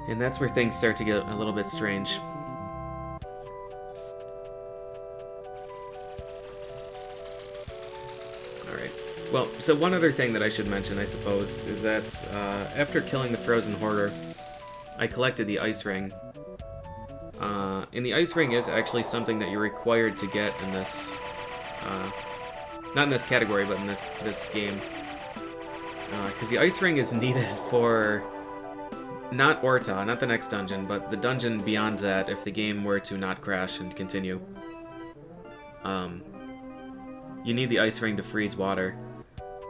And that's where things start to get a little bit strange. Alright. Well, so one other thing that I should mention, I suppose, is that after killing the frozen Horta, I collected the ice ring. And the ice ring is actually something that you're required to get in this... not in this category, but in this game. Because the ice ring is needed for... not Ortah, not the next dungeon, but the dungeon beyond that if the game were to not crash and continue. You need the ice ring to freeze water.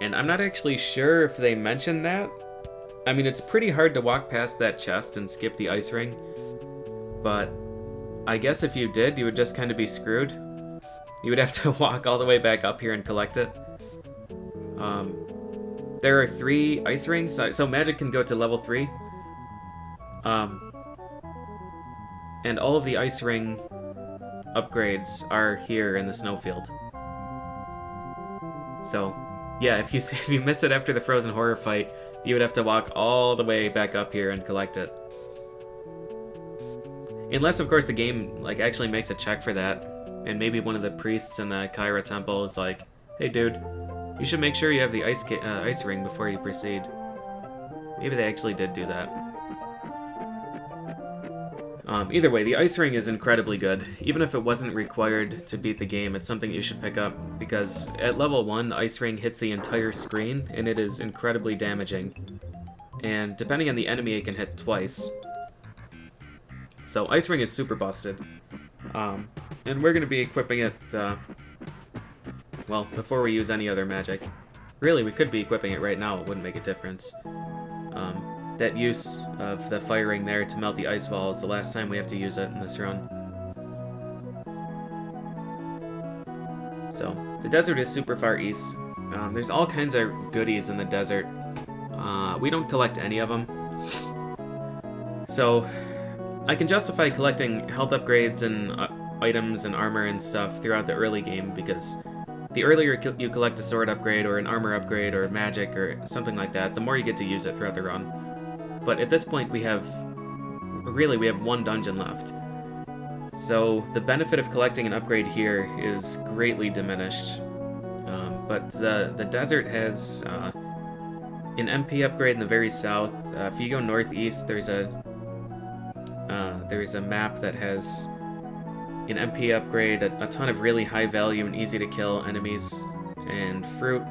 And I'm not actually sure if they mentioned that. I mean, it's pretty hard to walk past that chest and skip the ice ring. But I guess if you did, you would just kind of be screwed. You would have to walk all the way back up here and collect it. There are 3 ice rings, so magic can go to level 3. And all of the ice ring upgrades are here in the snowfield. So, yeah, if you miss it after the frozen horror fight, you would have to walk all the way back up here and collect it. Unless, of course, the game actually makes a check for that, and maybe one of the priests in the Kyra temple is like, "Hey, dude, you should make sure you have the ice ring before you proceed." Maybe they actually did do that. Either way, the ice ring is incredibly good. Even if it wasn't required to beat the game, it's something you should pick up, because at level 1, ice ring hits the entire screen, and it is incredibly damaging. And depending on the enemy, it can hit twice. So ice ring is super busted. And we're going to be equipping it, well, before we use any other magic. Really, we could be equipping it right now, it wouldn't make a difference. That use of the firing there to melt the ice wall is the last time we have to use it in this run. So, the desert is super far east. There's all kinds of goodies in the desert. We don't collect any of them. So, I can justify collecting health upgrades and items and armor and stuff throughout the early game, because the earlier you collect a sword upgrade or an armor upgrade or magic or something like that, the more you get to use it throughout the run. But at this point we have 1 dungeon left. So the benefit of collecting an upgrade here is greatly diminished. But the desert has an MP upgrade in the very south. If you go northeast, there's a map that has an MP upgrade, a ton of really high value and easy to kill enemies, and fruit.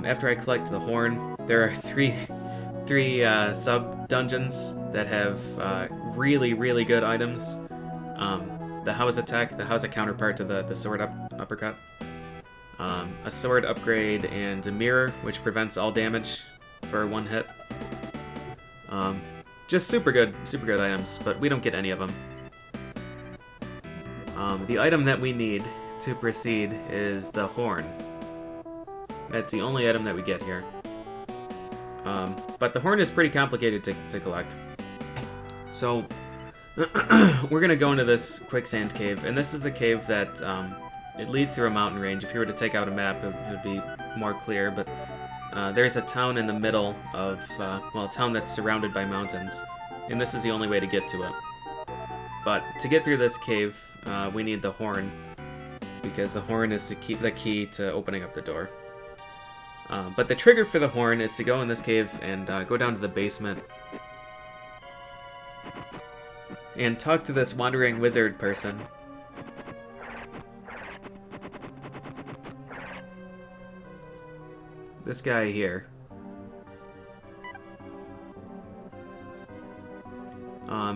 After I collect the horn, there are three sub-dungeons that have really, really good items. The How's attack, the How's a counterpart to the sword uppercut. A sword upgrade and a mirror, which prevents all damage for 1 hit. Just super good items, but we don't get any of them. The item that we need to proceed is the horn. That's the only item that we get here. But the horn is pretty complicated to collect. So, we're gonna go into this quicksand cave, and this is the cave that, it leads through a mountain range. If you were to take out a map, it would be more clear, but there's a town in the middle of, well, a town that's surrounded by mountains, and this is the only way to get to it. But to get through this cave, we need the horn, because the horn is the key to opening up the door. But the trigger for the horn is to go in this cave and go down to the basement and talk to this wandering wizard person. This guy here.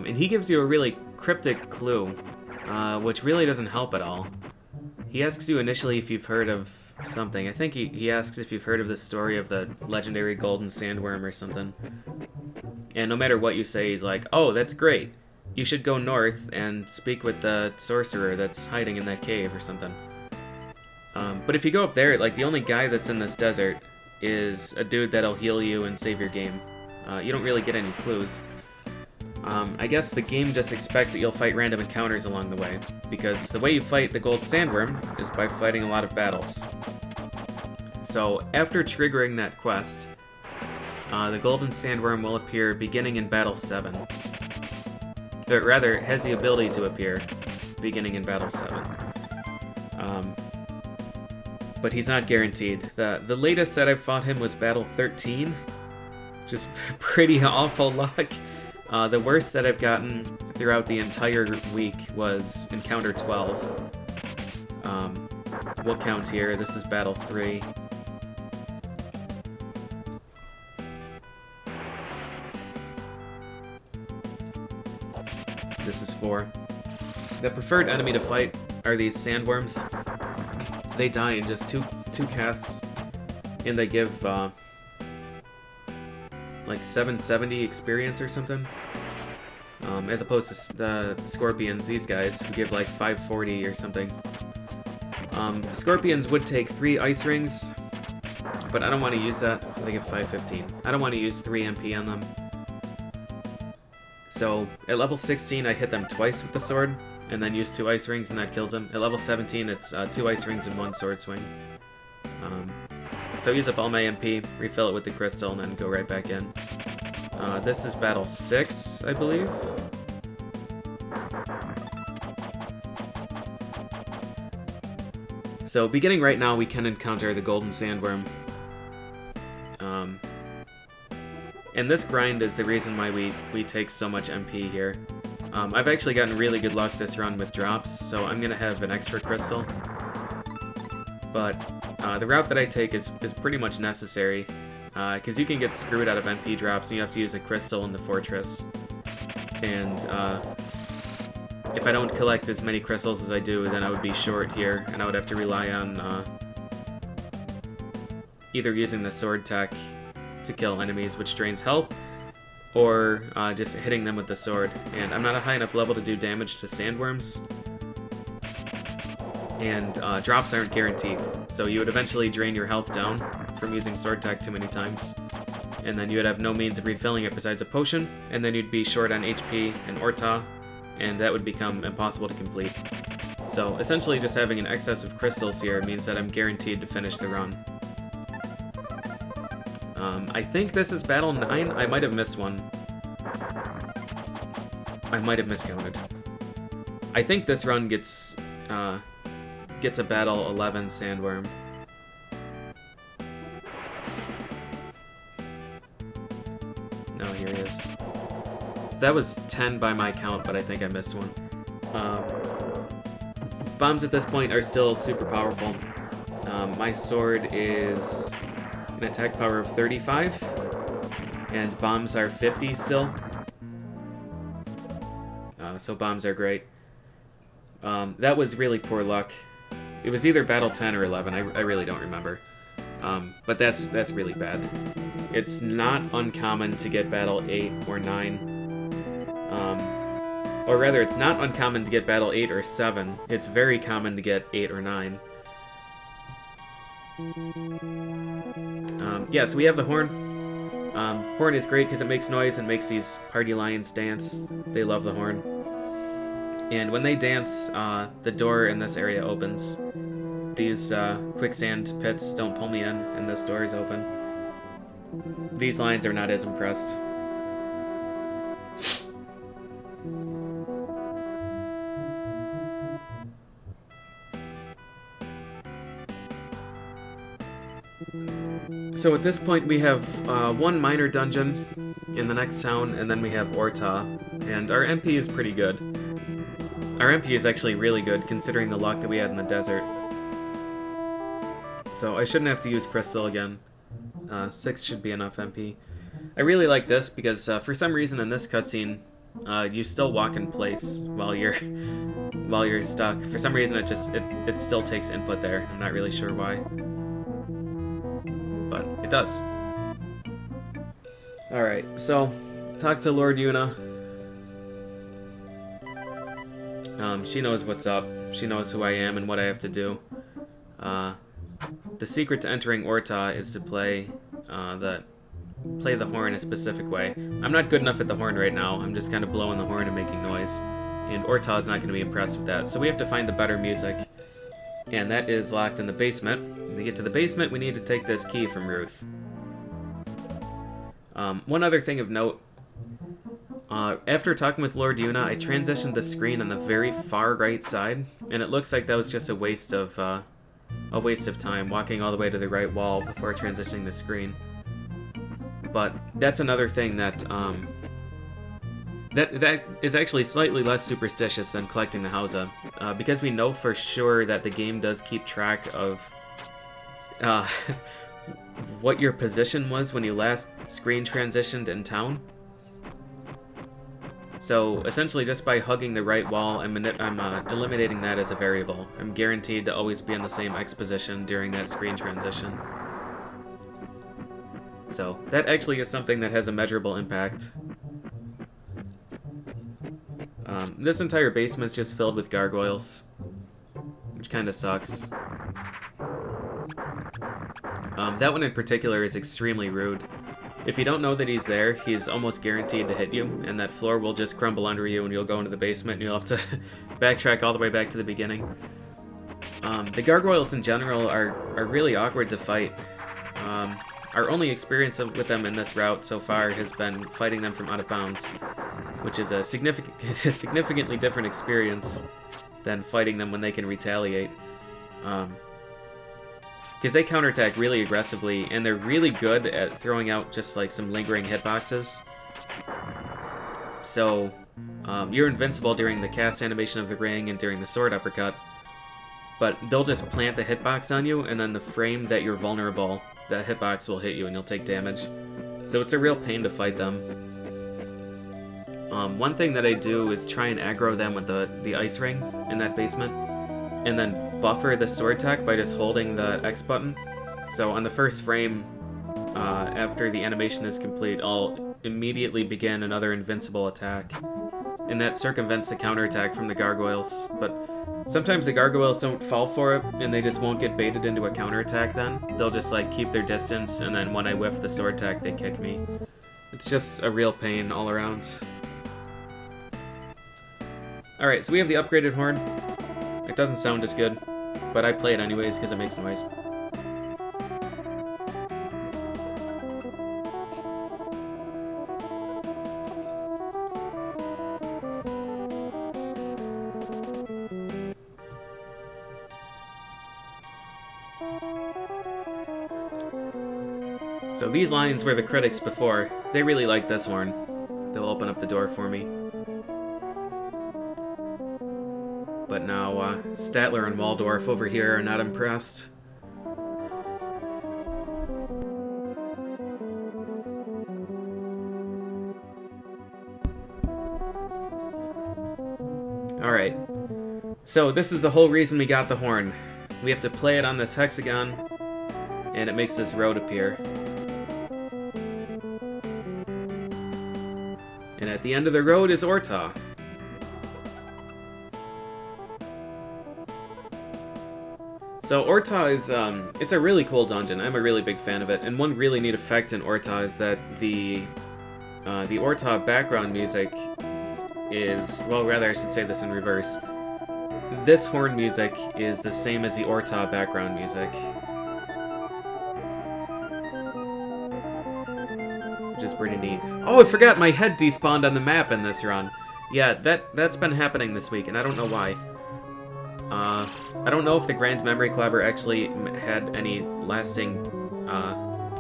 And he gives you a really cryptic clue, which really doesn't help at all. He asks you initially if you've heard of something. I think he asks if you've heard of the story of the legendary golden sandworm or something. And no matter what you say, he's like, oh, that's great. You should go north and speak with the sorcerer that's hiding in that cave or something. But if you go up there, like, the only guy that's in this desert is a dude that'll heal you and save your game. You don't really get any clues. I guess the game just expects that you'll fight random encounters along the way, because the way you fight the gold sandworm is by fighting a lot of battles. So after triggering that quest, the golden sandworm will appear beginning in Battle 7. Or rather, it has the ability to appear beginning in Battle 7. But he's not guaranteed. The latest that I've fought him was Battle 13, which is pretty awful luck. The worst that I've gotten throughout the entire week was Encounter 12. We'll count here. This is Battle 3. This is 4. The preferred enemy to fight are these sandworms. They die in just two casts, and they give like 770 experience or something, as opposed to the scorpions, these guys, who give like 540 or something. Scorpions would take 3 ice rings, but I don't want to use that. They give 515. I don't want to use 3 MP on them. So at level 16, I hit them twice with the sword, and then use 2 ice rings, and that kills them. At level 17, it's 2 ice rings and 1 sword swing. So use up all my MP, refill it with the crystal, and then go right back in. This is Battle 6, I believe. So beginning right now, we can encounter the golden sandworm. And this grind is the reason why we take so much MP here. I've actually gotten really good luck this run with drops, so I'm gonna have an extra crystal. But the route that I take is pretty much necessary, because you can get screwed out of MP drops and you have to use a crystal in the fortress. And if I don't collect as many crystals as I do, then I would be short here, and I would have to rely on either using the sword tech to kill enemies, which drains health, or just hitting them with the sword. And I'm not a high enough level to do damage to sandworms. And drops aren't guaranteed, so you would eventually drain your health down from using sword tech too many times. And then you would have no means of refilling it besides a potion, and then you'd be short on HP and Ortah, and that would become impossible to complete. So essentially just having an excess of crystals here means that I'm guaranteed to finish the run. I think this is Battle 9. I might have missed one. I might have miscounted. I think this run gets a Battle 11 sandworm. No, here he is. So that was 10 by my count, but I think I missed one. Bombs at this point are still super powerful. My sword is an attack power of 35, and bombs are 50 still. So bombs are great. That was really poor luck. It was either Battle 10 or 11, I really don't remember. But that's really bad. It's not uncommon to get Battle 8 or 9. Or rather, it's not uncommon to get Battle 8 or 7. It's very common to get 8 or 9. Yeah, so we have the horn. Horn is great because it makes noise and makes these party lions dance. They love the horn. And when they dance, the door in this area opens. These quicksand pits don't pull me in, and this door is open. These lions are not as impressed. So at this point we have one minor dungeon in the next town, and then we have Ortah, and our MP is pretty good. Our MP is actually really good, considering the luck that we had in the desert. So I shouldn't have to use Crystal again. 6 should be enough MP. I really like this because for some reason in this cutscene, you still walk in place while you're stuck. For some reason it still takes input there. I'm not really sure why, but it does. All right, so talk to Lord Yuna. She knows what's up. She knows who I am and what I have to do. The secret to entering Ortah is to play the horn a specific way. I'm not good enough at the horn right now. I'm just kind of blowing the horn and making noise. And Ortah is not going to be impressed with that. So we have to find the better music. And that is locked in the basement. To get to the basement, we need to take this key from Ruth. One other thing of note. After talking with Lord Yuna, I transitioned the screen on the very far right side. And it looks like that was just a waste of time, walking all the way to the right wall before transitioning the screen. But that's another thing that that is actually slightly less superstitious than collecting the Hausa, because we know for sure that the game does keep track of what your position was when you last screen transitioned in town. So essentially, just by hugging the right wall, I'm eliminating that as a variable. I'm guaranteed to always be in the same X position during that screen transition. So that actually is something that has a measurable impact. This entire basement's just filled with gargoyles, which kind of sucks. That one in particular is extremely rude. If you don't know that he's there, he's almost guaranteed to hit you, and that floor will just crumble under you, and you'll go into the basement, and you'll have to backtrack all the way back to the beginning. The gargoyles in general are really awkward to fight. Our only experience with them in this route so far has been fighting them from out of bounds, which is a significantly different experience than fighting them when they can retaliate. Because they counterattack really aggressively, and they're really good at throwing out just like some lingering hitboxes. So you're invincible during the cast animation of the ring and during the sword uppercut, but they'll just plant the hitbox on you, and then the frame that you're vulnerable, that hitbox will hit you and you'll take damage. So it's a real pain to fight them. One thing that I do is try and aggro them with the ice ring in that basement, and then buffer the sword attack by just holding the X button. So on the first frame, after the animation is complete, I'll immediately begin another invincible attack. And that circumvents the counterattack from the gargoyles, but sometimes the gargoyles don't fall for it, and they just won't get baited into a counterattack then. They'll just like keep their distance, and then when I whiff the sword attack, they kick me. It's just a real pain all around. Alright, so we have the upgraded horn. It doesn't sound as good, but I play it anyways because it makes noise. So these lines were the critics before. They really like this horn. They'll open up the door for me. But now Statler and Waldorf over here are not impressed. Alright, so this is the whole reason we got the horn. We have to play it on this hexagon, and it makes this road appear. And at the end of the road is Ortah. So Ortah is, it's a really cool dungeon. I'm a really big fan of it. And one really neat effect in Ortah is that the Ortah background music is, well, rather I should say this in reverse. This horn music is the same as the Ortah background music. Which is pretty neat. Oh, I forgot my head despawned on the map in this run. Yeah, that's been happening this week, and I don't know why. I don't know if the Grand Memory Clobber actually had any lasting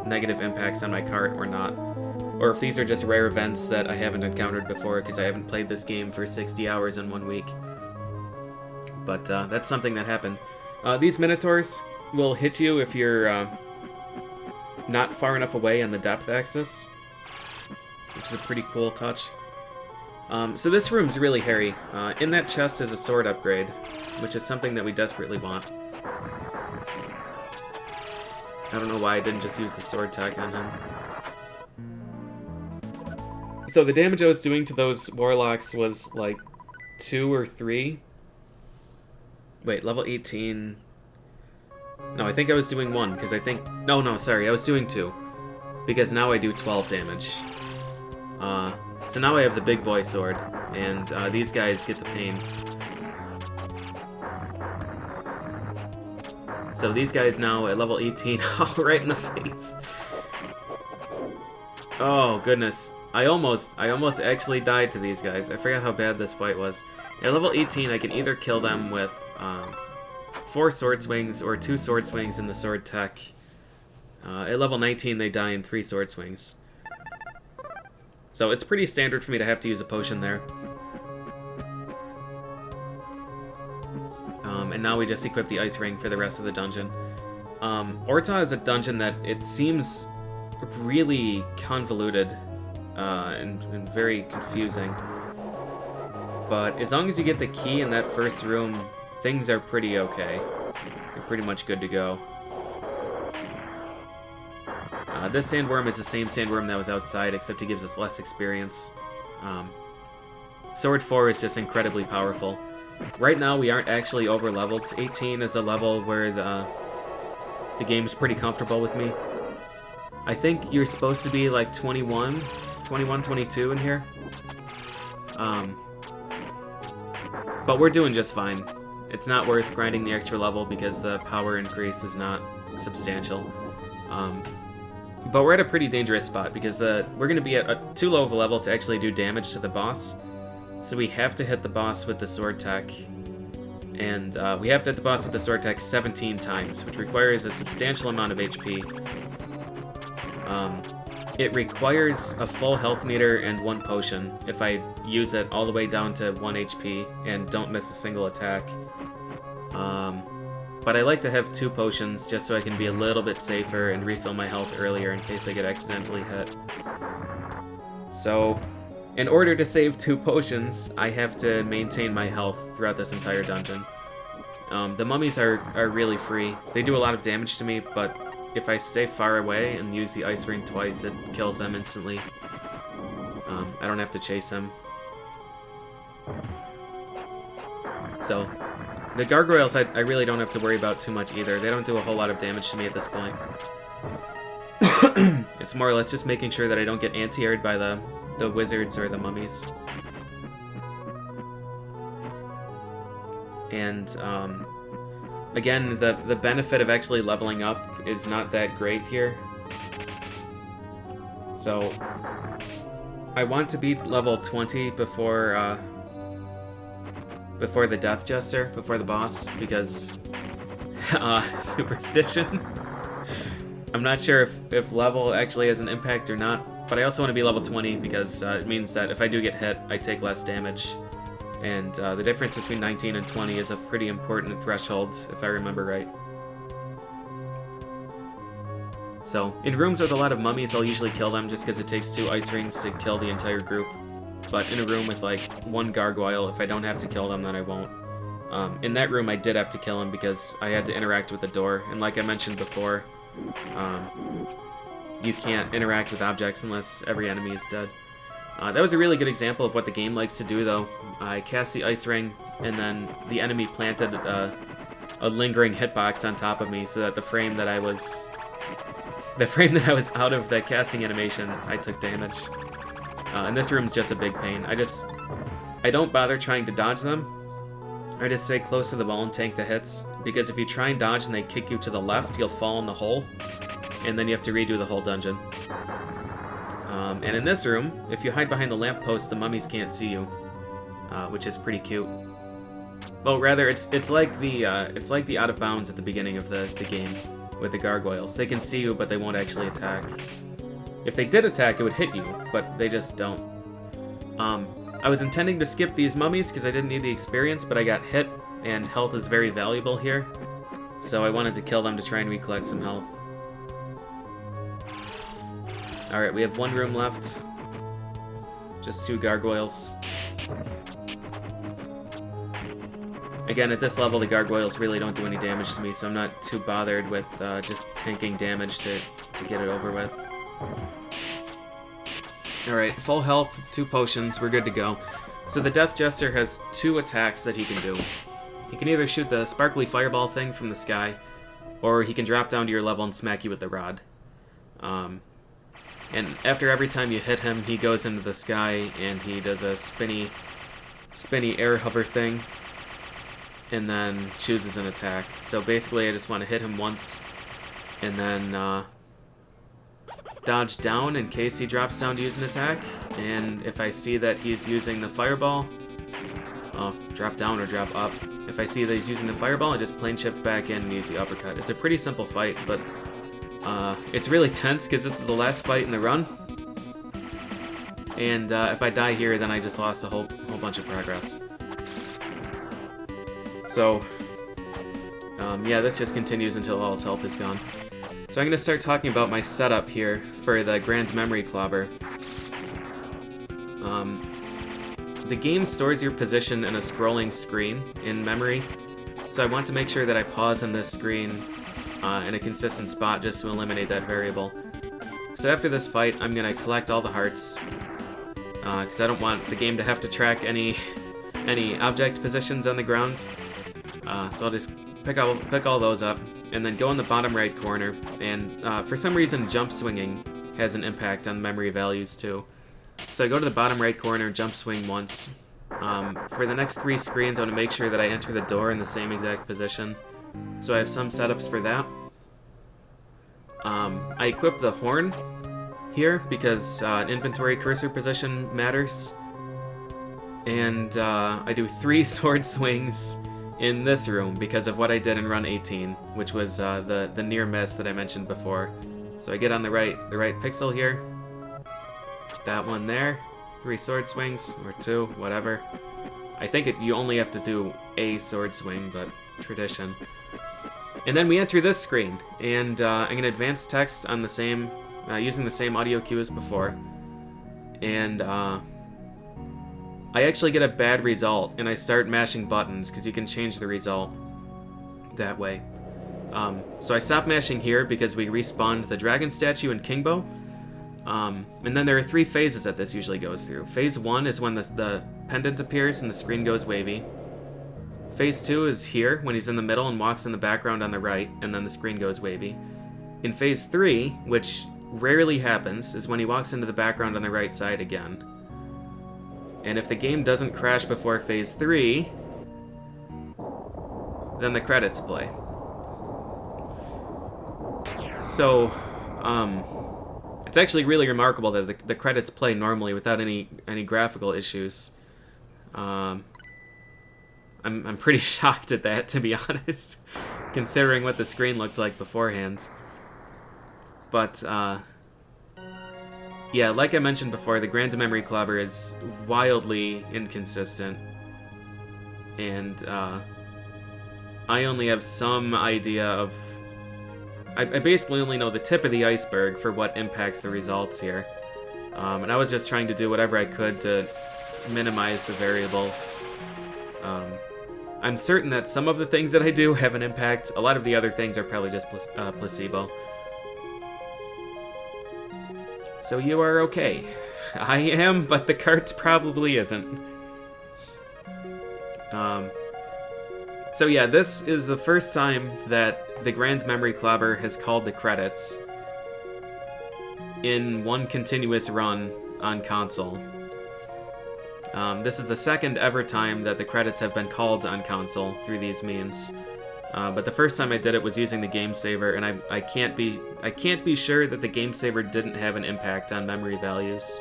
negative impacts on my cart or not. Or if these are just rare events that I haven't encountered before because I haven't played this game for 60 hours in 1 week. But that's something that happened. These Minotaurs will hit you if you're not far enough away on the depth axis, which is a pretty cool touch. So this room's really hairy. In that chest is a sword upgrade, which is something that we desperately want. I don't know why I didn't just use the sword tech on him. So the damage I was doing to those warlocks was like 2 or 3. Wait, level 18... No, I think I was doing 1, because I think... No, sorry, I was doing 2. Because now I do 12 damage. So now I have the big boy sword, and these guys get the pain. So these guys now at level 18, right in the face. Oh, goodness. I almost actually died to these guys. I forgot how bad this fight was. At level 18, I can either kill them with 4 sword swings or 2 sword swings in the sword tech. At level 19, they die in 3 sword swings. So it's pretty standard for me to have to use a potion there. And now we just equip the ice ring for the rest of the dungeon. Ortah is a dungeon that it seems really convoluted and very confusing. But as long as you get the key in that first room, things are pretty okay. You're pretty much good to go. This sandworm is the same sandworm that was outside, except he gives us less experience. Sword 4 is just incredibly powerful. Right now, we aren't actually over-leveled. 18 is a level where the game's pretty comfortable with me. I think you're supposed to be like 21, 22 in here. But we're doing just fine. It's not worth grinding the extra level because the power increase is not substantial. But we're at a pretty dangerous spot because we're going to be at too low of a level to actually do damage to the boss. So we have to hit the boss with the sword tech. And we have to hit the boss with the sword tech 17 times, which requires a substantial amount of HP. It requires a full health meter and 1 potion if I use it all the way down to 1 HP and don't miss a single attack. But I like to have 2 potions just so I can be a little bit safer and refill my health earlier in case I get accidentally hit. So, in order to save 2 potions, I have to maintain my health throughout this entire dungeon. The mummies are really free. They do a lot of damage to me, but if I stay far away and use the ice ring twice, it kills them instantly. I don't have to chase them. So, the gargoyles I really don't have to worry about too much either. They don't do a whole lot of damage to me at this point. It's more or less just making sure that I don't get anti-aired by the wizards or the mummies. And, again, the benefit of actually leveling up is not that great here. So, I want to beat level 20 before the Death Jester, before the boss, because superstition. I'm not sure if level actually has an impact or not, but I also want to be level 20 because it means that if I do get hit, I take less damage. And the difference between 19 and 20 is a pretty important threshold, if I remember right. So, in rooms with a lot of mummies, I'll usually kill them just because it takes 2 ice rings to kill the entire group. But in a room with like 1 gargoyle, if I don't have to kill them, then I won't. In that room, I did have to kill him because I had to interact with the door. And like I mentioned before, you can't interact with objects unless every enemy is dead. That was a really good example of what the game likes to do, though. I cast the ice ring, and then the enemy planted a lingering hitbox on top of me, so that the frame that I was out of the casting animation, I took damage. And this room's just a big pain. I don't bother trying to dodge them. I just stay close to the wall and tank the hits, because if you try and dodge and they kick you to the left, you'll fall in the hole, and then you have to redo the whole dungeon. And in this room, if you hide behind the lamppost, the mummies can't see you, which is pretty cute. Well, rather, it's like the out of bounds at the beginning of the game. with the gargoyles. They can see you, but they won't actually attack. If they did attack, it would hit you, but they just don't. I was intending to skip these mummies because I didn't need the experience, but I got hit, and health is very valuable here. So I wanted to kill them to try and recollect some health. Alright, we have one room left. Just 2 gargoyles. Again, at this level, the gargoyles really don't do any damage to me, so I'm not too bothered with just tanking damage to get it over with. Alright, full health, 2 potions, we're good to go. So the Death Jester has 2 attacks that he can do. He can either shoot the sparkly fireball thing from the sky, or he can drop down to your level and smack you with the rod. And after every time you hit him, he goes into the sky and he does a spinny air hover thing, and then chooses an attack. So basically I just want to hit him once, and then dodge down in case he drops down to use an attack, and if I see that he's using the fireball, I'll drop down or drop up. If I see that he's using the fireball, I just plane shift back in and use the uppercut. It's a pretty simple fight, but it's really tense because this is the last fight in the run, and if I die here, then I just lost a whole bunch of progress. So yeah, this just continues until all his health is gone. So I'm going to start talking about my setup here for the Grand Memory Clobber. The game stores your position in a scrolling screen in memory, so I want to make sure that I pause on this screen in a consistent spot just to eliminate that variable. So after this fight, I'm going to collect all the hearts, because I don't want the game to have to track any object positions on the ground. So I'll just pick all those up, and then go in the bottom right corner, and for some reason jump swinging has an impact on memory values too. So I go to the bottom right corner, jump swing once. For the next 3 screens, I want to make sure that I enter the door in the same exact position. So I have some setups for that. I equip the horn here because inventory cursor position matters. And I do 3 sword swings in this room because of what I did in run 18, which was the near miss that I mentioned before. So I get on the right pixel here, that one there, 3 sword swings, or 2, whatever. I think you only have to do a sword swing, but tradition. And then we enter this screen, and I'm going to advance text on the same, using the same audio cue as before. And I actually get a bad result, and I start mashing buttons, because you can change the result that way. So I stop mashing here because we respawned the dragon statue and Kingbow. And then there are 3 phases that this usually goes through. Phase 1 is when the pendant appears and the screen goes wavy. Phase 2 is here, when he's in the middle and walks in the background on the right, and then the screen goes wavy. In Phase 3, which rarely happens, is when he walks into the background on the right side again. And if the game doesn't crash before Phase 3, then the credits play. So, it's actually really remarkable that the credits play normally without any graphical issues. I'm pretty shocked at that, to be honest, considering what the screen looked like beforehand. But, yeah, like I mentioned before, the Grand Memory Clobber is wildly inconsistent, and I only have some idea of... I basically only know the tip of the iceberg for what impacts the results here. And I was just trying to do whatever I could to minimize the variables. I'm certain that some of the things that I do have an impact. A lot of the other things are probably just placebo. So you are okay. I am, but the cart probably isn't. So yeah, this is the first time that the Grand Memory Clobber has called the credits in one continuous run on console. This is the second ever time that the credits have been called on console through these means. But the first time I did it was using the game saver, and I can't be sure that the game saver didn't have an impact on memory values,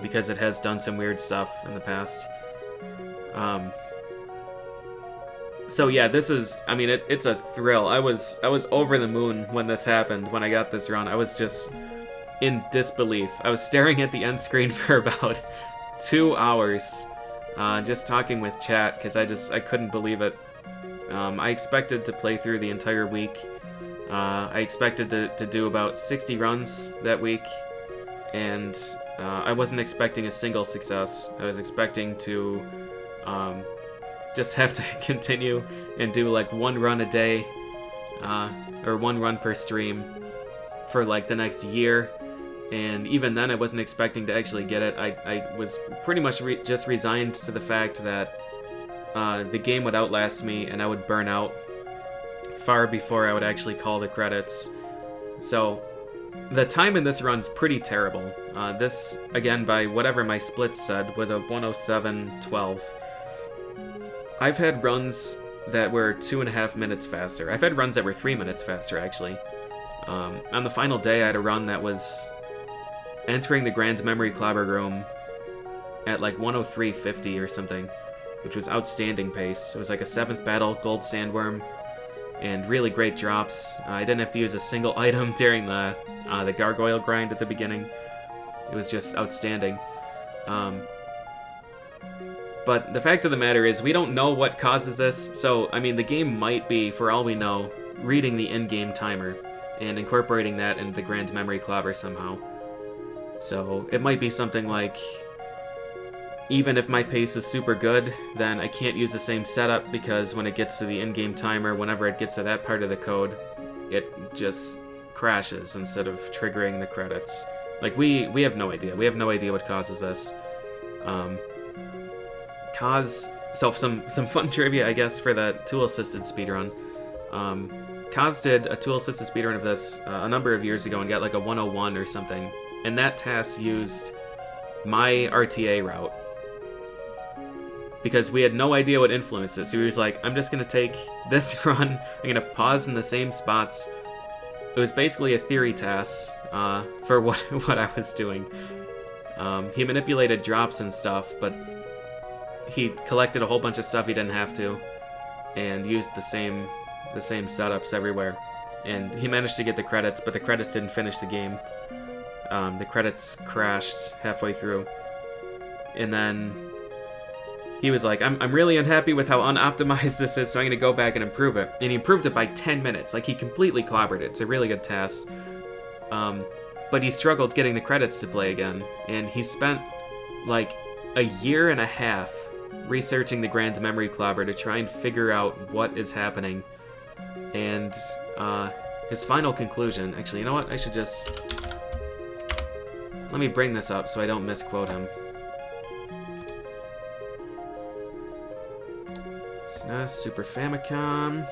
because it has done some weird stuff in the past. So yeah, this is, I mean, it's a thrill. I was over the moon when this happened, when I got this run. I was just in disbelief. I was staring at the end screen for about 2 hours, just talking with chat, because I couldn't believe it. I expected to play through the entire week. I expected to do about 60 runs that week, and I wasn't expecting a single success. I was expecting to just have to continue and do like 1 run a day, or 1 run per stream for like the next year. And even then I wasn't expecting to actually get it. I was pretty much just resigned to the fact that the game would outlast me and I would burn out far before I would actually call the credits. So the time in this run's pretty terrible. This, again, by whatever my splits said, was a 107.12. I've had runs that were 2.5 minutes faster. I've had runs that were 3 minutes faster, actually. On the final day, I had a run that was entering the Grand Memory Clobber room at like 103.50 or something, which was outstanding pace. It was like a 7th battle, gold sandworm, and really great drops. I didn't have to use a single item during the Gargoyle grind at the beginning. It was just outstanding. But the fact of the matter is, we don't know what causes this, so, I mean, the game might be, for all we know, reading the in-game timer and incorporating that into the Grand Memory Clobber somehow. So, it might be something like, even if my pace is super good, then I can't use the same setup, because when it gets to the in-game timer, whenever it gets to that part of the code, it just crashes instead of triggering the credits. Like, we have no idea. We have no idea what causes this. So some fun trivia, I guess, for the tool-assisted speedrun. Kaz did a tool-assisted speedrun of this a number of years ago and got like a 101 or something. And that task used my RTA route, because we had no idea what influenced it. So he was like, I'm just going to take this run, I'm going to pause in the same spots. It was basically a theory task for what I was doing. He manipulated drops and stuff, but he collected a whole bunch of stuff he didn't have to, and used the same setups everywhere. And he managed to get the credits, but the credits didn't finish the game. The credits crashed halfway through. And then he was like, I'm really unhappy with how unoptimized this is, so I'm going to go back and improve it. And he improved it by 10 minutes. Like, he completely clobbered it. It's a really good task. But he struggled getting the credits to play again. And he spent, like, 1.5 years researching the Grand Memory Clobber to try and figure out what is happening. And his final conclusion... Actually, you know what? I should just... Let me bring this up so I don't misquote him. SNES, Super Famicom...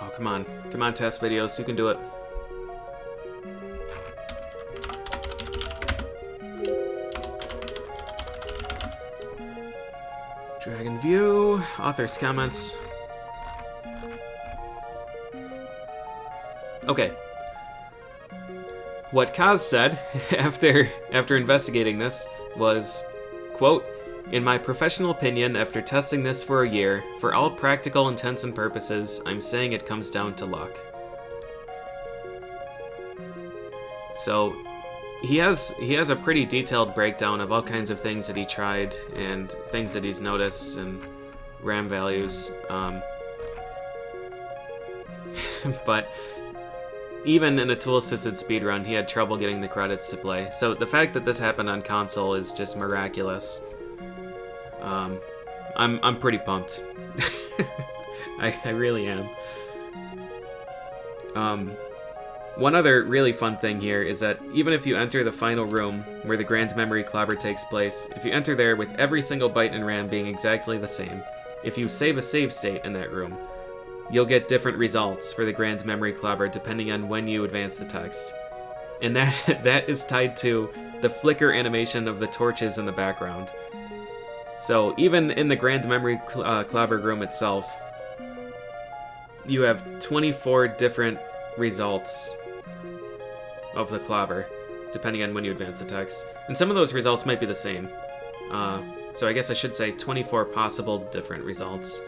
Oh, come on. Come on, test videos. You can do it. Dragon View. Author's comments. Okay. What Kaz said after investigating this was, quote, "In my professional opinion, after testing this for 1 year, for all practical intents and purposes, I'm saying it comes down to luck." So, he has a pretty detailed breakdown of all kinds of things that he tried and things that he's noticed and RAM values. But even in a tool-assisted speedrun, he had trouble getting the credits to play. So the fact that this happened on console is just miraculous. I'm pretty pumped. I really am. One other really fun thing here is that even if you enter the final room where the Grand Memory Clobber takes place, if you enter there with every single byte and RAM being exactly the same, if you save a save state in that room, you'll get different results for the Grand Memory Clobber depending on when you advance the text. And that is tied to the flicker animation of the torches in the background. So even in the Grand Memory Clobber room itself, you have 24 different results of the clobber, depending on when you advance the text. And some of those results might be the same. So I guess I should say 24 possible different results.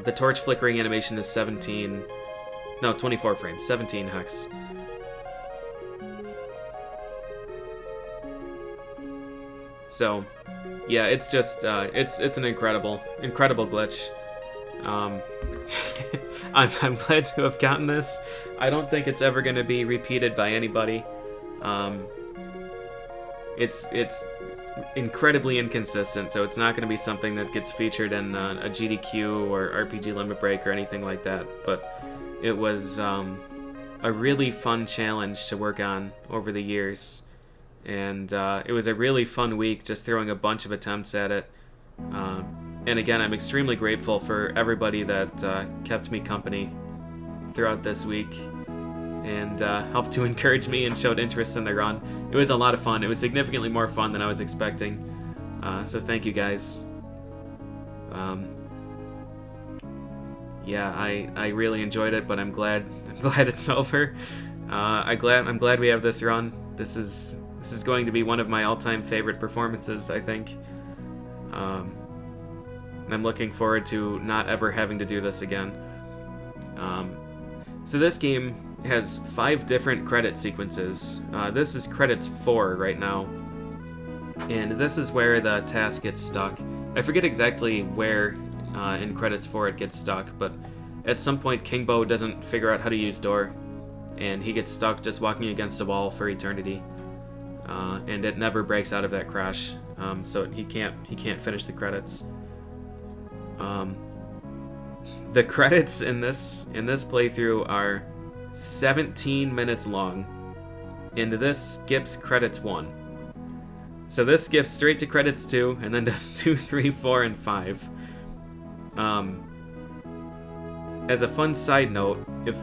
The torch flickering animation is 24 frames, 17 hex. So, yeah, it's just, it's an incredible glitch. I'm glad to have gotten this. I don't think it's ever going to be repeated by anybody. It's incredibly inconsistent, so it's not going to be something that gets featured in a GDQ or RPG Limit Break or anything like that. But it was a really fun challenge to work on over the years. And it was a really fun week just throwing a bunch of attempts at it. And again, I'm extremely grateful for everybody that kept me company throughout this week and helped to encourage me and showed interest in the run. It was a lot of fun. It was significantly more fun than I was expecting. So thank you guys. Yeah, I really enjoyed it, but I'm glad it's over. I'm glad we have this run. This is going to be one of my all-time favorite performances, I think. And I'm looking forward to not ever having to do this again. So this game has 5 different credit sequences. This is credits 4 right now. And this is where the task gets stuck. I forget exactly where in credits 4 it gets stuck, but at some point Kingbo doesn't figure out how to use door, and he gets stuck just walking against a wall for eternity. And it never breaks out of that crash, so he can't finish the credits. The credits in this playthrough are 17 minutes long, and this skips credits 1. So this skips straight to credits 2, and then does 2, 3, 4, and 5. As a fun side note, if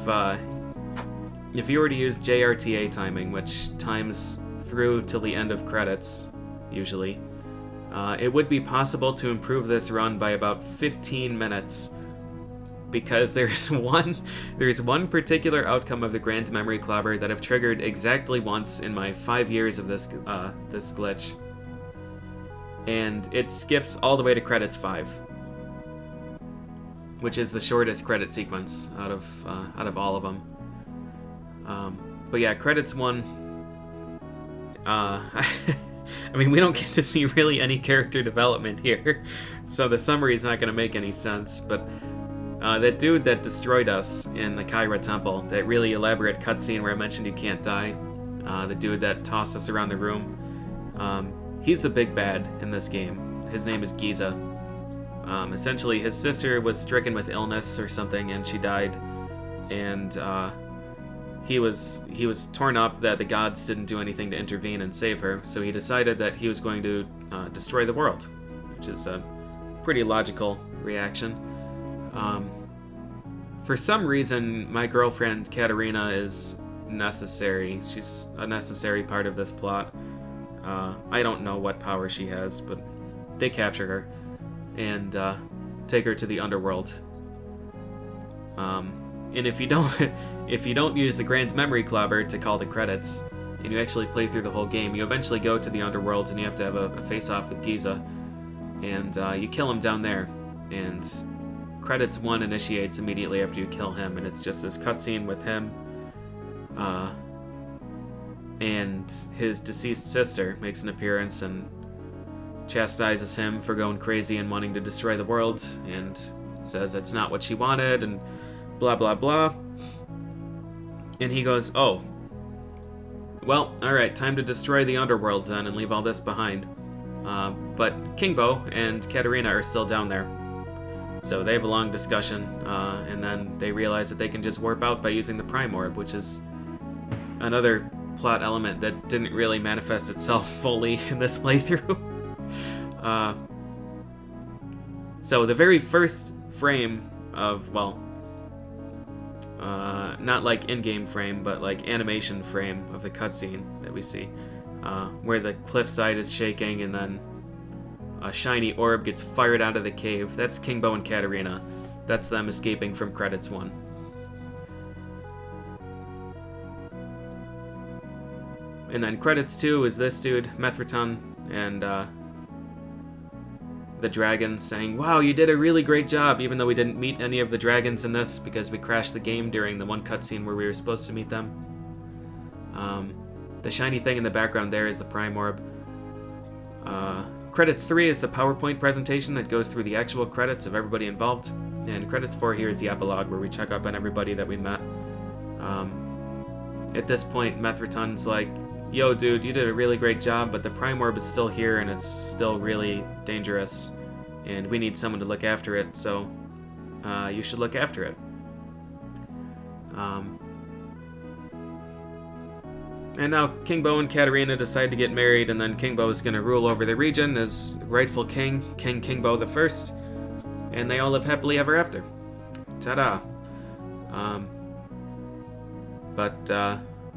you were to use JRTA timing, which times through till the end of credits, usually, it would be possible to improve this run by about 15 minutes, because there's one particular outcome of the Grand Memory Clobber that I've triggered exactly once in my 5 years of this glitch, and it skips all the way to credits 5, which is the shortest credit sequence out of all of them. But yeah, credits 1. I mean, we don't get to see really any character development here, so the summary is not going to make any sense, but that dude that destroyed us in the Kyra Temple, that really elaborate cutscene where I mentioned you can't die, the dude that tossed us around the room, he's the big bad in this game. His name is Giza. Essentially, his sister was stricken with illness or something, and she died, and he was torn up that the gods didn't do anything to intervene and save her, so he decided that he was going to destroy the world, which is a pretty logical reaction. For some reason, my girlfriend Katarina is necessary. She's a necessary part of this plot. I don't know what power she has, but they capture her and take her to the underworld. And if you don't use the Grand Memory Clobber to call the credits, and you actually play through the whole game, you eventually go to the underworld and you have to have a face-off with Giza, and you kill him down there, and credits 1 initiates immediately after you kill him, and it's just this cutscene with him and his deceased sister makes an appearance and chastises him for going crazy and wanting to destroy the world, and says it's not what she wanted, and blah blah blah. And he goes, oh, well, alright, time to destroy the underworld then and leave all this behind. But Kingbo and Katarina are still down there. So they have a long discussion, and then they realize that they can just warp out by using the Prime Orb, which is another plot element that didn't really manifest itself fully in this playthrough. So the very first frame of, well, not like in-game frame, but like animation frame of the cutscene that we see, where the cliffside is shaking and then a shiny orb gets fired out of the cave. That's Kingbo and Katarina. That's them escaping from credits 1. And then credits 2 is this dude, Methraton, and the dragon saying, "Wow, you did a really great job," even though we didn't meet any of the dragons in this because we crashed the game during the one cutscene where we were supposed to meet them. The shiny thing in the background there is the Prime Orb. Credits 3 is the PowerPoint presentation that goes through the actual credits of everybody involved. And credits 4 here is the epilogue where we check up on everybody that we met. At this point, Methraton's like, "Yo, dude, you did a really great job, but the Prime Orb is still here and it's still really dangerous. And we need someone to look after it, so you should look after it." And now King Bo and Katarina decide to get married, and then King Bo is going to rule over the region as rightful king, King Bo the First, and they all live happily ever after. Ta-da! But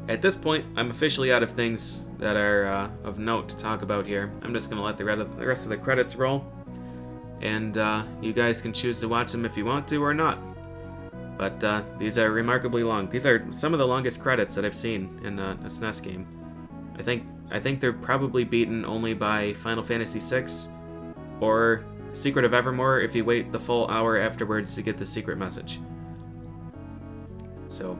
at this point, I'm officially out of things that are of note to talk about here. I'm just going to let the rest of the credits roll, and you guys can choose to watch them if you want to or not. But these are remarkably long. These are some of the longest credits that I've seen in a SNES game. I think they're probably beaten only by Final Fantasy VI or Secret of Evermore if you wait the full hour afterwards to get the secret message. So,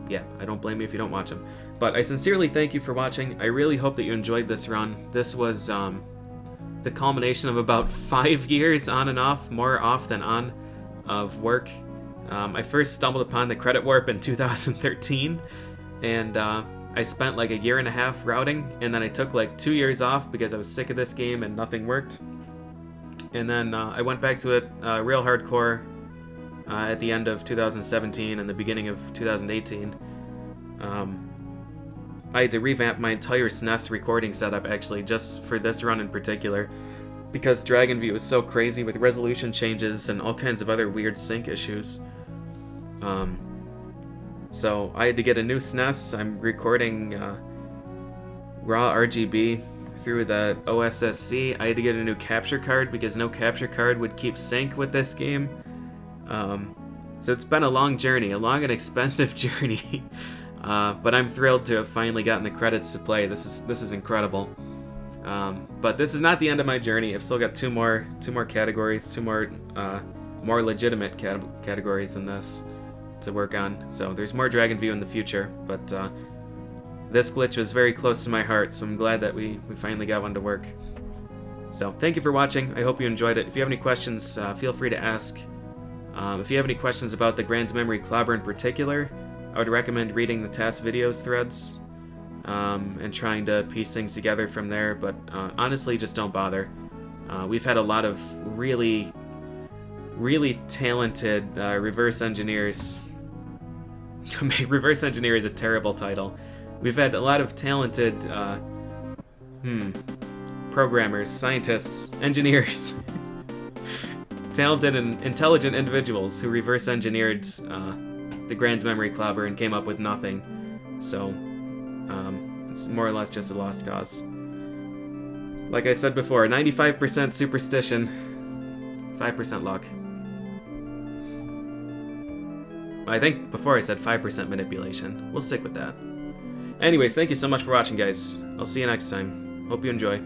yeah, I don't blame you if you don't watch them. But I sincerely thank you for watching. I really hope that you enjoyed this run. This was the culmination of about 5 years on and off, more off than on, of work. I first stumbled upon the credit warp in 2013, and I spent like a year and a half routing, and then I took like 2 years off because I was sick of this game and nothing worked. And then I went back to it real hardcore at the end of 2017 and the beginning of 2018. I had to revamp my entire SNES recording setup actually just for this run in particular, because Dragon View is so crazy with resolution changes and all kinds of other weird sync issues. So I had to get a new SNES. I'm recording raw RGB through the OSSC. I had to get a new capture card because no capture card would keep sync with this game. So it's been a long journey, a long and expensive journey. But I'm thrilled to have finally gotten the credits to play. This is incredible. But this is not the end of my journey. I've still got two more categories, two more legitimate categories in this to work on. So there's more Dragon View in the future, but this glitch was very close to my heart, so I'm glad that we finally got one to work. So thank you for watching. I hope you enjoyed it. If you have any questions, feel free to ask. If you have any questions about the Grand Memory Clobber in particular, I would recommend reading the TAS videos threads and trying to piece things together from there, but honestly, just don't bother. We've had a lot of really talented reverse engineers. Reverse engineer is a terrible title. We've had a lot of talented programmers, scientists, engineers, talented and intelligent individuals who reverse engineered the Grand Memory Clobber and came up with nothing. So it's more or less just a lost cause. Like I said before, 95% superstition, 5% luck. I think before I said 5% manipulation. We'll stick with that. Anyways, thank you so much for watching, guys. I'll see you next time. Hope you enjoy.